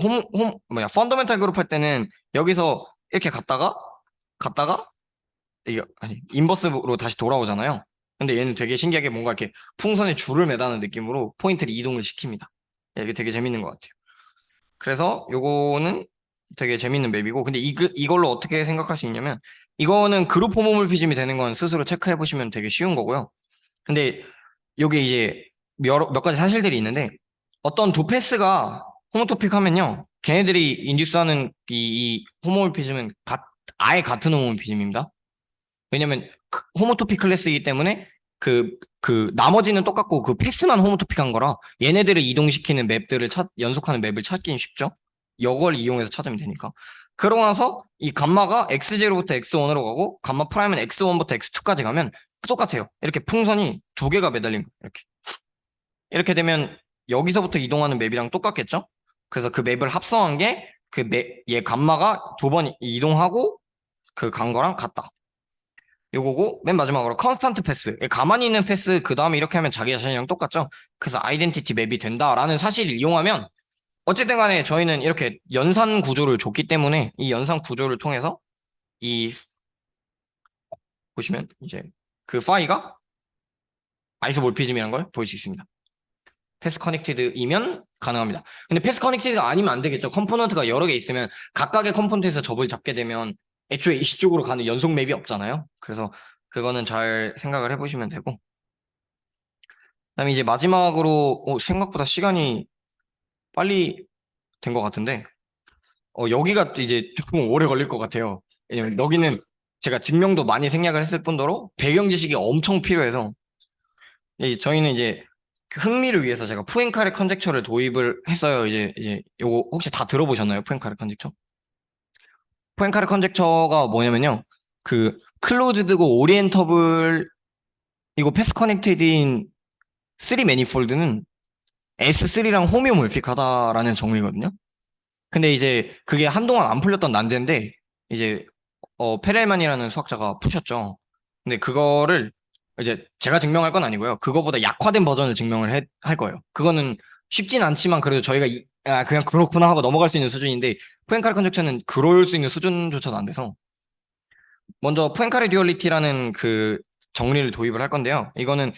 A: 펀더멘탈 그룹 할 때는 여기서 이렇게 갔다가 이게 아니 인버스로 다시 돌아오잖아요. 근데 얘는 되게 신기하게 뭔가 이렇게 풍선에 줄을 매다는 느낌으로 포인트를 이동을 시킵니다. 이게 되게 재밌는 것 같아요. 그래서 요거는 되게 재밌는 맵이고 근데 이걸로 어떻게 생각할 수 있냐면 이거는 그룹 호모몰피즘이 되는 건 스스로 체크해 보시면 되게 쉬운 거고요. 근데 요게 이제 몇 가지 사실들이 있는데 어떤 두 패스가 호모토픽 하면요. 걔네들이 인듀스하는 이 호모몰피즘은 아예 같은 호모몰피즘입니다. 왜냐면 호모토픽 클래스이기 때문에 나머지는 똑같고 그 패스만 홈토픽한 거라 얘네들을 이동시키는 맵들을 연속하는 맵을 찾기는 쉽죠? 이걸 이용해서 찾으면 되니까. 그러고 나서 이 감마가 x0부터 x1으로 가고 감마 프라임은 x1부터 x2까지 가면 똑같아요. 이렇게 풍선이 두 개가 매달린 거예요. 이렇게 되면 여기서부터 이동하는 맵이랑 똑같겠죠? 그래서 그 맵을 합성한 게 얘 감마가 두 번 이동하고 그 간 거랑 같다. 요거고 맨 마지막으로 컨스턴트 패스. 가만히 있는 패스 그 다음에 이렇게 하면 자기 자신이랑 똑같죠? 그래서 아이덴티티 맵이 된다라는 사실을 이용하면 어쨌든 간에 저희는 이렇게 연산 구조를 줬기 때문에 이 연산 구조를 통해서 이 보시면 이제 그 파이가 아이소몰피즘이라는 걸 볼 수 있습니다. 패스 커넥티드이면 가능합니다. 근데 패스 커넥티드가 아니면 안 되겠죠. 컴포넌트가 여러 개 있으면 각각의 컴포넌트에서 접을 잡게 되면 애초에 이쪽으로 가는 연속 맵이 없잖아요. 그래서 그거는 잘 생각을 해보시면 되고 그다음에 이제 마지막으로 생각보다 시간이 빨리 된 것 같은데 여기가 이제 조금 오래 걸릴 것 같아요. 왜냐면 여기는 제가 증명도 많이 생략을 했을 뿐더러 배경 지식이 엄청 필요해서 저희는 이제 그 흥미를 위해서 제가 푸엔카레 컨젝처를 도입을 했어요. 이제 요거 혹시 다 들어보셨나요? 푸엔카레 컨젝처? 푸엔카레 컨젝처가 뭐냐면요. 그 클로즈드고 오리엔터블 이거 패스 커넥티드인 3 매니폴드는 S3랑 호미오몰픽하다라는 정의거든요. 근데 이제 그게 한동안 안 풀렸던 난제인데 이제 페렐만이라는 수학자가 푸셨죠. 근데 그거를 이제 제가 증명할 건 아니고요. 그거보다 약화된 버전을 증명을 할 거예요. 그거는 쉽진 않지만 그래도 저희가 그냥 그렇구나 하고 넘어갈 수 있는 수준인데 푸엔카레 컨젝션은 그럴 수 있는 수준조차도 안 돼서 먼저 푸엔카레 듀얼리티라는 그 정리를 도입을 할 건데요. 이거는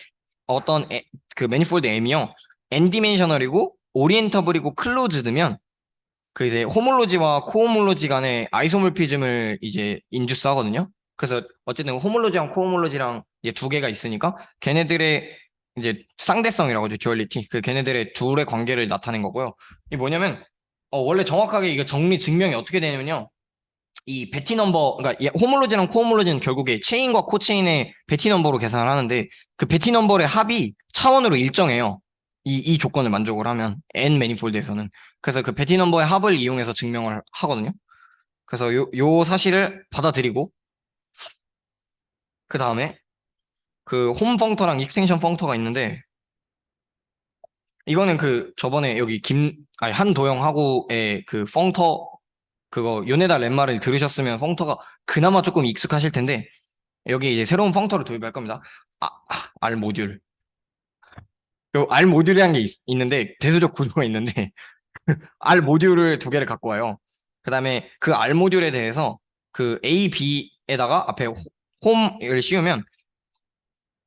A: 어떤 그 매니폴드 M이요. n 디멘셔널이고 오리엔터블이고 클로즈드면 그 이제 호몰로지와 코호몰로지 간의 아이소몰피즘을 이제 인듀스 하거든요. 그래서 어쨌든 호몰로지랑 코호몰로지랑 이제 두 개가 있으니까 걔네들의 이제 상대성이라고 하죠. 듀얼리티. 그 걔네들의 둘의 관계를 나타낸 거고요. 이게 뭐냐면 원래 정확하게 이거 정리 증명이 어떻게 되냐면요. 이 베티 넘버, 그러니까 호몰로지랑 코호몰로지는 결국에 체인과 코체인의 베티 넘버로 계산을 하는데 그 베티 넘버의 합이 차원으로 일정해요. 이 조건을 만족을 하면 n 매니폴드에서는 그래서 그 베티 넘버의 합을 이용해서 증명을 하거든요. 그래서 요 사실을 받아들이고 그 다음에 그 홈 펑터랑 익스텐션 펑터가 있는데 이거는 그 저번에 여기 아니 한도영하고의 그 펑터 그거 요네다 렘마를 들으셨으면 펑터가 그나마 조금 익숙하실 텐데 여기 이제 새로운 펑터를 도입할 겁니다. R 모듈. 요 R 모듈이라는 게 있는데 대수적 구조가 있는데 R 모듈을 두 개를 갖고 와요. 그다음에 그 R 모듈에 대해서 그 A, B에다가 앞에 홈을 씌우면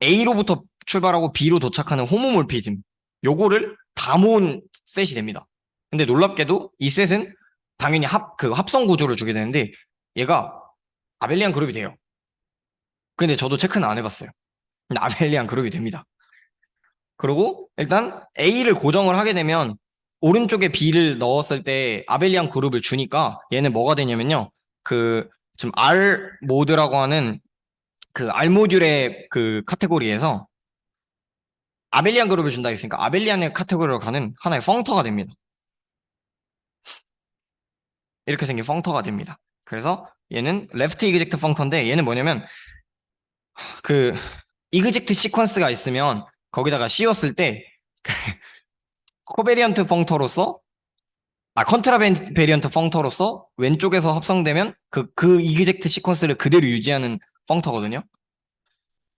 A: A로부터 출발하고 B로 도착하는 호모몰피즘 요거를 다 모은 셋이 됩니다. 근데 놀랍게도 이 셋은 당연히 그 합성 구조를 주게 되는데 얘가 아벨리안 그룹이 돼요. 근데 저도 체크는 안 해봤어요. 근데 아벨리안 그룹이 됩니다. 그리고 일단 A를 고정을 하게 되면 오른쪽에 B를 넣었을 때 아벨리안 그룹을 주니까 얘는 뭐가 되냐면요. 그 지금 R 모드라고 하는 그 R 모듈의 그 카테고리에서 아벨리안 그룹을 준다 했으니까 아벨리안의 카테고리로 가는 하나의 펑터가 됩니다. 이렇게 생긴 펑터가 됩니다. 그래서 얘는 레프트 이그젝트 펑터인데 얘는 뭐냐면 그 이그젝트 시퀀스가 있으면 거기다가 씌웠을 때 코베리언트 펑터로서 컨트라 베리언트 펑터로서 왼쪽에서 합성되면 그 이그젝트 시퀀스를 그대로 유지하는 펑터거든요.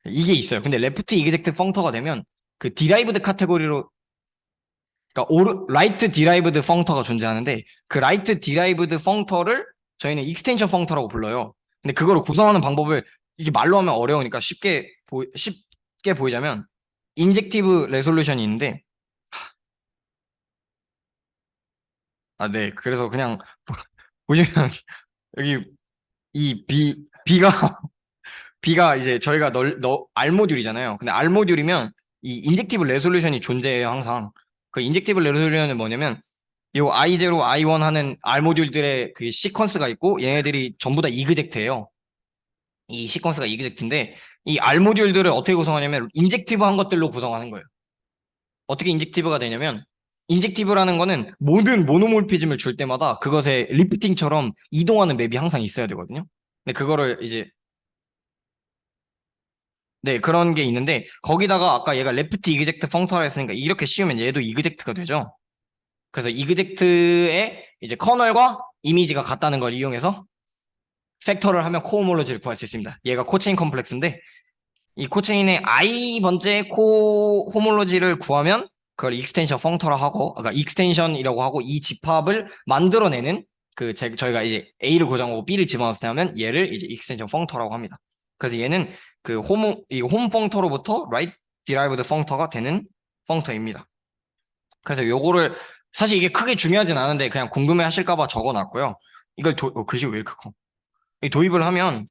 A: 이게 있어요. 근데 레프트 이그젝트 펑터가 되면 그 디라이브드 카테고리로 그러니까 라이트 디라이브드 펑터가 존재하는데 그 라이트 디라이브드 펑터를 저희는 익스텐션 펑터라고 불러요. 근데 그거를 구성하는 방법을 이게 말로 하면 어려우니까 쉽게 보이자면 인젝티브 레솔루션이 있는데 네. 그래서 그냥 보시면 여기 이 B가 이제 저희가 R 모듈이잖아요. 근데 R 모듈이면 이 인젝티브 레솔루션이 존재해요, 항상. 그 인젝티브 레솔루션은 뭐냐면 요 I0, I1 하는 R 모듈들의 그 시퀀스가 있고 얘네들이 전부 다 이그젝트예요. 이 시퀀스가 이그젝트인데 이 R 모듈들을 어떻게 구성하냐면 인젝티브한 것들로 구성하는 거예요. 어떻게 인젝티브가 되냐면 인젝티브라는 거는 모든 모노몰피즘을 줄 때마다 그것의 리프팅처럼 이동하는 맵이 항상 있어야 되거든요. 근데 그거를 이제 네 그런 게 있는데 거기다가 아까 얘가 레프트 이그젝트 펑터라 했으니까 이렇게 씌우면 얘도 이그젝트가 되죠. 그래서 이그젝트의 이제 커널과 이미지가 같다는 걸 이용해서 팩터를 하면 코호몰로지를 구할 수 있습니다. 얘가 코체인 컴플렉스인데 이 코체인의 I 번째 코 호몰로지를 구하면 그걸 익스텐션 펑터라 하고, 그러니까 익스텐션이라고 하고 이 집합을 만들어내는 저희가 이제 A를 고정하고 B를 집어넣을 때 하면 얘를 이제 익스텐션 펑터라고 합니다. 그래서 얘는 홈 펑터로부터 right derived 펑터가 되는 펑터입니다. 그래서 요거를 사실 이게 크게 중요하진 않은데 그냥 궁금해 하실까봐 적어놨고요. 이걸 글씨 왜 이렇게 커? 이 도입을 하면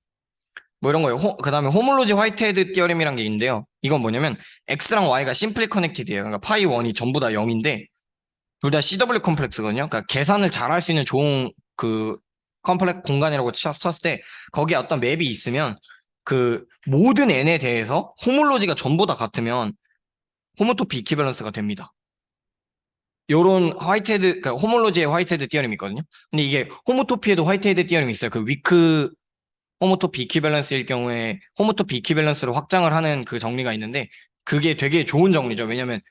A: 뭐 이런 거예요. 그 다음에 호몰로지 화이트헤드 티어렘이란 게 있는데요. 이건 뭐냐면 X랑 Y가 심플리 커넥티드예요. 그러니까 파이 1이 전부 다 0인데 둘 다 CW 컴플렉스거든요. 그러니까 계산을 잘 할 수 있는 좋은 컴플렉 공간이라고 쳤을 때 거기에 어떤 맵이 있으면 그 모든 n에 대해서 호몰로지가 전부 다 같으면 호모토피 이퀴밸런스가 됩니다. 요런 화이트헤드, 그러니까 호몰로지의 화이트헤드 티어렘이 있거든요. 근데 이게 호모토피에도 화이트헤드 티어렘이 있어요. 그 위크 호모토피 이퀴밸런스일 경우에 호모토피 이퀴밸런스로 확장을 하는 그 정리가 있는데 그게 되게 좋은 정리죠. 왜냐면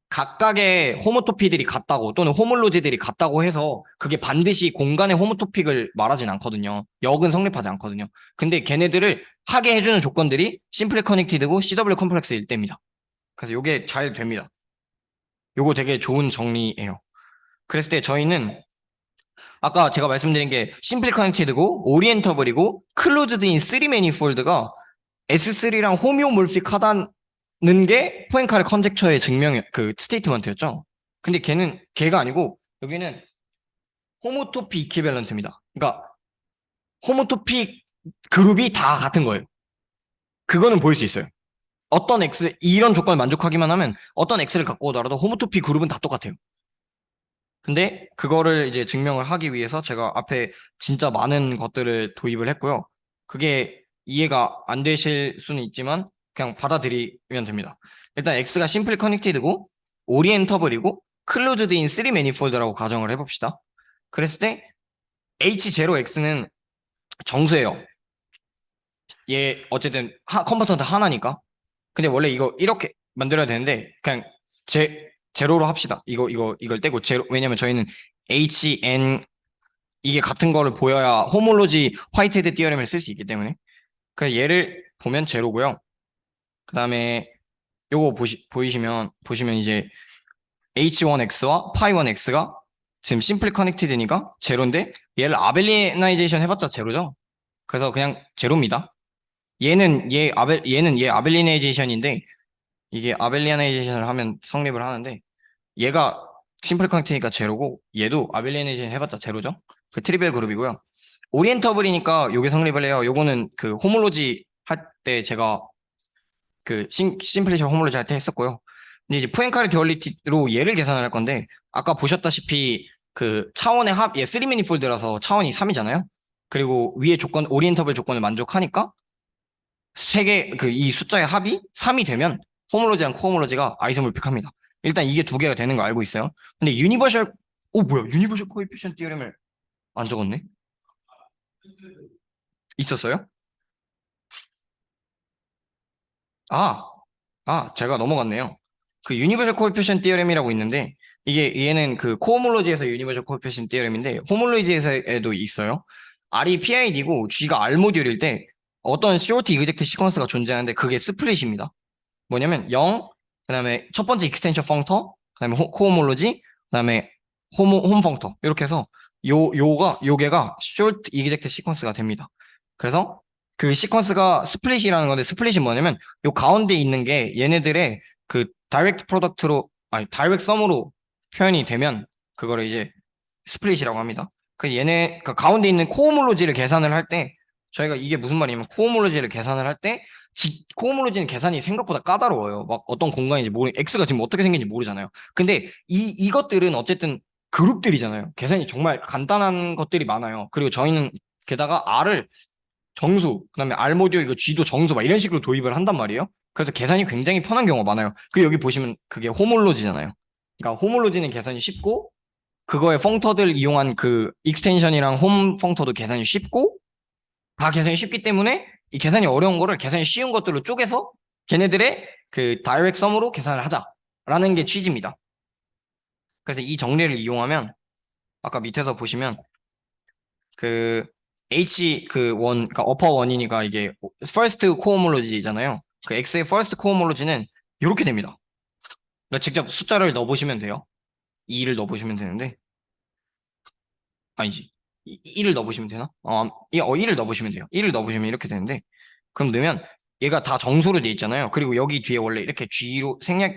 A: 각각의 호모토피들이 같다고 또는 호몰로지들이 같다고 해서 그게 반드시 공간의 호모토픽을 말하진 않거든요. 역은 성립하지 않거든요. 근데 걔네들을 하게 해주는 조건들이 심플리 커넥티드고 CW 컴플렉스일 때입니다. 그래서 요게 잘 됩니다. 요거 되게 좋은 정리예요. 그랬을 때 저희는 아까 제가 말씀드린 게 심플리 커넥티드고 오리엔터블이고 클로즈드인 3 매니폴드가 S3랑 호미오몰픽하다는 게 포엔카르 컨젝처의 증명 그 스테이트먼트였죠. 근데 걔가 아니고 여기는 호모토피 이퀴밸런트입니다. 그러니까 호모토픽 그룹이 다 같은 거예요. 그거는 보일 수 있어요. 어떤 X 이런 조건을 만족하기만 하면 어떤 X를 갖고 오더라도 호모토피 그룹은 다 똑같아요. 근데 그거를 이제 증명을 하기 위해서 제가 앞에 진짜 많은 것들을 도입을 했고요. 그게 이해가 안 되실 수는 있지만 그냥 받아들이면 됩니다. 일단 X가 심플 커넥티드고 오리엔터블이고 클로즈드인 3 매니폴드라고 가정을 해봅시다. 그랬을 때 H0X는 정수예요. 얘 어쨌든 컨버턴트 하나니까. 근데 원래 이거 이렇게 만들어야 되는데 그냥 제로로 합시다. 이걸 떼고 제로. 왜냐면 저희는 HN 이게 같은 거를 보여야 호몰로지 화이트헤드 티어렘을 쓸 수 있기 때문에. 그래서 얘를 보면 제로고요. 그 다음에 요거 보시면 이제 H1X와 파이1X가 지금 심플 커넥티드니까 제로인데 얘를 아벨리나이제이션 해봤자 제로죠. 그래서 그냥 제로입니다. 얘는 얘 아벨리나이제이션인데 이게 아벨리나이제이션을 하면 성립을 하는데 얘가 심플 커넥트니까 제로고 얘도 아벨리네이션 해봤자 제로죠. 그 트리비얼 그룹이고요. 오리엔터블이니까 요게 성립을 해요. 요거는 그 호몰로지 할 때 제가 그 심플리션 호몰로지 할 때 했었고요. 근데 이제 푸엔카르 듀얼리티로 얘를 계산을 할 건데 아까 보셨다시피 그 차원의 얘 3 매니폴드라서 차원이 3이잖아요. 그리고 위에 조건 오리엔터블 조건을 만족하니까 이 숫자의 합이 3이 되면 호몰로지랑 코호몰로지가 아이소몰픽합니다. 일단 이게 두 개가 되는 거 알고 있어요. 근데 뭐야? 유니버셜 코에피션트 티어렘을 안 적었네? 있었어요? 아, 제가 넘어갔네요. 그 유니버셜 코에피션트 티어렘이라고 있는데 얘는 그 코호몰로지에서 유니버셜 코에피션트 티어렘인데 호몰로지에서도 있어요. R이 PID고 G가 R 모듈일 때 어떤 COT 이그젝트 시퀀스가 존재하는데 그게 스플릿입니다. 뭐냐면 0, 그다음에 첫 번째 익스텐션 펑터, 그다음에 코호몰로지, 그다음에 홈 펑터 이렇게 해서 요게가 short exact 시퀀스가 됩니다. 그래서 그 시퀀스가 스플릿이라는 건데 스플릿이 뭐냐면 요 가운데 있는 게 얘네들의 그 다이렉트 프로덕트로 아니 다이렉트 썸으로 표현이 되면 그거를 이제 스플릿이라고 합니다. 그 가운데 있는 코호몰로지를 계산을 할 때 저희가 이게 무슨 말이냐면 코호몰로지를 계산을 할 때 코호몰로지는 계산이 생각보다 까다로워요. 막 어떤 공간인지 X가 지금 어떻게 생긴지 모르잖아요. 근데 이것들은 어쨌든 그룹들이잖아요. 계산이 정말 간단한 것들이 많아요. 그리고 저희는 게다가 R을 정수, 그다음에 R 모듈 이거 G도 정수 막 이런 식으로 도입을 한단 말이에요. 그래서 계산이 굉장히 편한 경우가 많아요. 그 여기 보시면 그게 호몰로지잖아요. 그러니까 호몰로지는 계산이 쉽고 그거의 펑터들 이용한 그 익스텐션이랑 홈 펑터도 계산이 쉽고 다 계산이 쉽기 때문에 이 계산이 어려운 거를 계산이 쉬운 것들로 쪼개서 걔네들의 그 다이렉트 썸으로 계산을 하자라는 게 취지입니다. 그래서 이 정리를 이용하면 아까 밑에서 보시면 그 H 그 원, 그러니까 어퍼 원이니까 이게 first 코호몰로지잖아요. 그 X의 first 코호몰로지는 이렇게 됩니다. 그러니까 직접 숫자를 넣어보시면 돼요. 2를 넣어보시면 되는데 아니지. 1을 넣어보시면 되나? 1을 넣어보시면 돼요. 1을 넣어보시면 이렇게 되는데 그럼 넣으면 얘가 다 정수로 돼 있잖아요. 그리고 여기 뒤에 원래 이렇게 G로 생략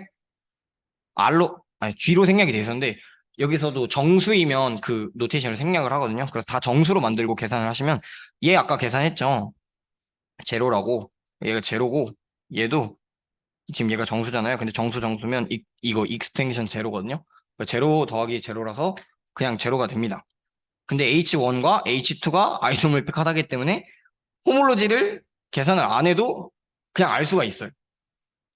A: R로 아니 G로 생략이 돼 있었는데 여기서도 정수이면 그 노테이션을 생략을 하거든요. 그래서 다 정수로 만들고 계산을 하시면 얘 아까 계산했죠. 제로라고 얘가 제로고 얘도 지금 얘가 정수잖아요. 근데 정수면 이거 익스텐션 제로거든요. 제로 더하기 제로라서 그냥 제로가 됩니다. 근데 H1과 H2가 아이소몰픽하다기 때문에 호몰로지를 계산을 안 해도 그냥 알 수가 있어요.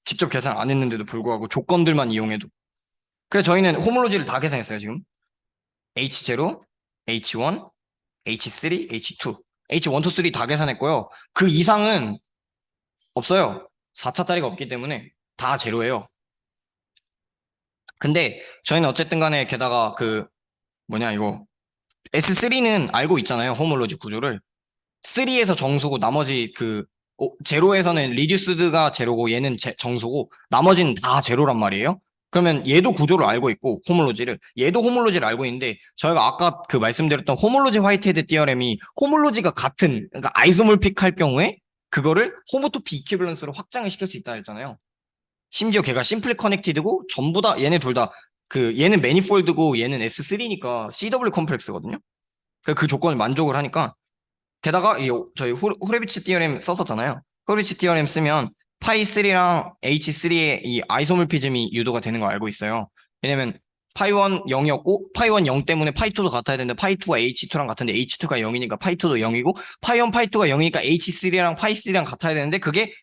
A: 직접 계산 안 했는데도 불구하고 조건들만 이용해도. 그래서 저희는 호몰로지를 다 계산했어요, 지금. H0, H1, H3, H2. H1, 2, 3 다 계산했고요. 그 이상은 없어요. 4차짜리가 없기 때문에 다 제로예요. 근데 저희는 어쨌든 간에 게다가 그 뭐냐 이거 S3는 알고 있잖아요. 호몰로지 구조를. 3에서 정수고 나머지 그 제로에서는 리듀스드가 제로고 얘는 정수고 나머지는 다 제로란 말이에요. 그러면 얘도 구조를 알고 있고 호몰로지를 얘도 호몰로지를 알고 있는데 저희가 아까 그 말씀드렸던 호몰로지 화이트헤드 티어렘이 호몰로지가 같은 그러니까 아이소몰픽 할 경우에 그거를 호모토피 이퀴밸런스로 확장을 시킬 수 있다 했잖아요. 심지어 걔가 심플리 커넥티드고 전부 다 얘네 둘 다 그 얘는 매니폴드고 얘는 S3니까 CW 컴플렉스거든요. 그 조건을 만족을 하니까 게다가 이 저희 후레비치 티어렘 썼었잖아요. 후레비치 티어렘 쓰면 파이3랑 H3의 이 아이소몰피즘이 유도가 되는 걸 알고 있어요. 왜냐면 파이1 0이었고 파이1 0 때문에 파이2도 같아야 되는데 파이2가 H2랑 같은데 H2가 0이니까 파이2도 0이고 파이1 파이2가 0이니까 H3랑 파이3랑 같아야 되는데 그게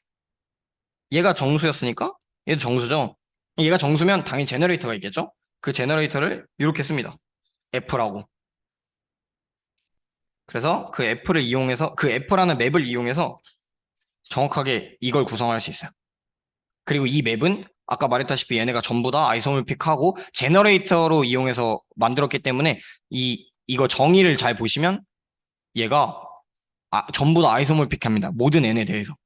A: 얘가 정수였으니까 얘도 정수죠. 얘가 정수면 당연히 제너레이터가 있겠죠. 그 제너레이터를 이렇게 씁니다. F라고. 그래서 그 F를 이용해서 그 F라는 맵을 이용해서 정확하게 이걸 구성할 수 있어요. 그리고 이 맵은 아까 말했다시피 얘네가 전부 다 아이소몰픽하고 제너레이터로 이용해서 만들었기 때문에 이거 정의를 잘 보시면 얘가 전부 다 아이소몰픽합니다. 모든 n에 대해서.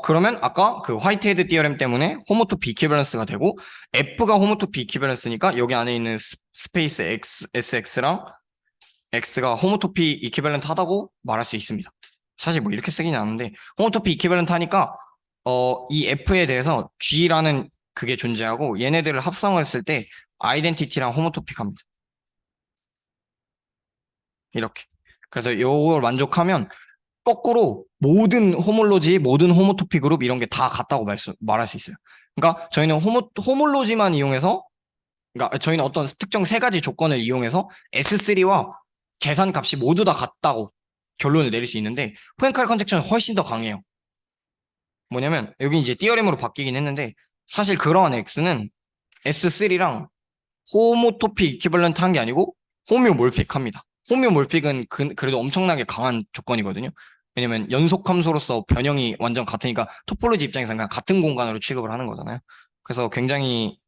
A: 그러면 아까 그 화이트헤드 티어렘 때문에 호모토피 이퀴밸런스가 되고 F가 호모토피 이퀴밸런스니까 여기 안에 있는 스페이스 X, SX랑 X가 호모토피 이퀴밸런트 하다고 말할 수 있습니다. 사실 뭐 이렇게 쓰긴 않는데 호모토피 이퀴밸런트 하니까 이 F에 대해서 G라는 그게 존재하고 얘네들을 합성을 했을 때 아이덴티티랑 호모토픽합니다. 이렇게. 그래서 이걸 만족하면 거꾸로 모든 호몰로지, 모든 호모토피 그룹 이런 게 다 같다고 말할 수 있어요. 그러니까 저희는 호몰로지만 이용해서 그러니까 저희는 어떤 특정 세 가지 조건을 이용해서 S3와 계산 값이 모두 다 같다고 결론을 내릴 수 있는데 포엔카르 컨젝션은 훨씬 더 강해요. 뭐냐면 여기 이제 띠어렘으로 바뀌긴 했는데 사실 그러한 X는 S3랑 호모토픽 이퀴벌런트 한 게 아니고 호미오몰픽합니다. 호미오몰픽은 그래도 엄청나게 강한 조건이거든요. 왜냐면 연속 함수로서 변형이 완전 같으니까 토폴로지 입장에서는 그냥 같은 공간으로 취급을 하는 거잖아요. 그래서 굉장히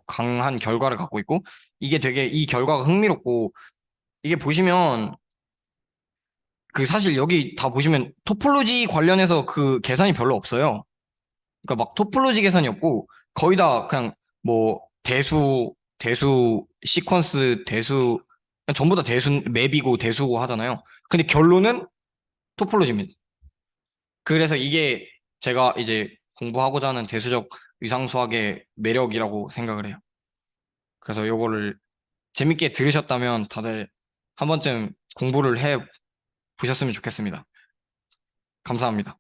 A: 강한 결과를 갖고 있고 이게 되게 이 결과가 흥미롭고 이게 보시면 그 사실 여기 다 보시면 토폴로지 관련해서 그 계산이 별로 없어요. 그러니까 막 토폴로지 계산이 없고 거의 다 그냥 뭐 대수 시퀀스 대수 그냥 전부 다 대수 맵이고 대수고 하잖아요. 근데 결론은 토폴로지입니다. 그래서 이게 제가 이제 공부하고자 하는 대수적 위상수학의 매력이라고 생각을 해요. 그래서 요거를 재밌게 들으셨다면 다들 한 번쯤 공부를 해 보셨으면 좋겠습니다. 감사합니다.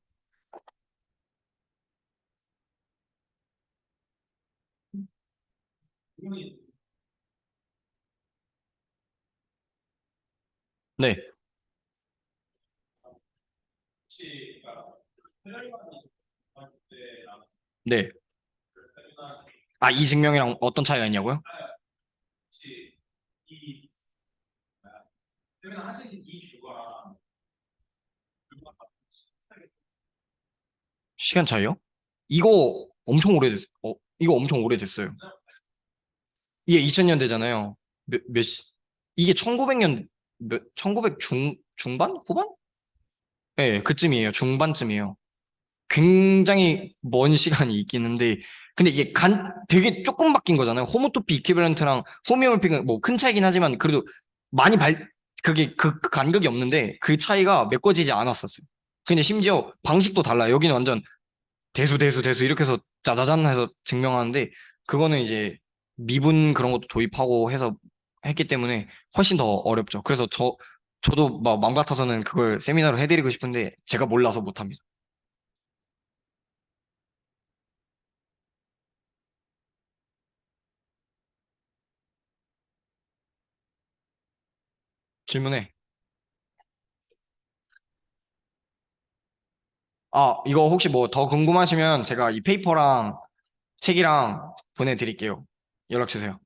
A: 네. 네. 아, 이 증명이랑 어떤 차이가 있냐고요? 시간 차이요? 이거 엄청 오래됐, 이거 엄청 오래됐어요. 이게 2000년대잖아요. 이게 1900년, 1900 중반? 후반? 네, 그쯤이에요. 중반쯤이에요. 굉장히 먼 시간이 있긴 한데, 근데 이게 되게 조금 바뀐 거잖아요. 호모토피 이퀴밸런트랑 호미오몰픽은 뭐 큰 차이긴 하지만, 그래도 많이 그게 그 간극이 없는데, 그 차이가 메꿔지지 않았었어요. 근데 심지어 방식도 달라요. 여기는 완전 대수, 대수, 대수 이렇게 해서 짜자잔 해서 증명하는데, 그거는 이제 미분 그런 것도 도입하고 해서 했기 때문에 훨씬 더 어렵죠. 그래서 저도 막 맘 같아서는 그걸 세미나로 해드리고 싶은데, 제가 몰라서 못합니다. 질문해. 아, 이거 혹시 뭐 더 궁금하시면 제가 이 페이퍼랑 책이랑 보내드릴게요. 연락 주세요.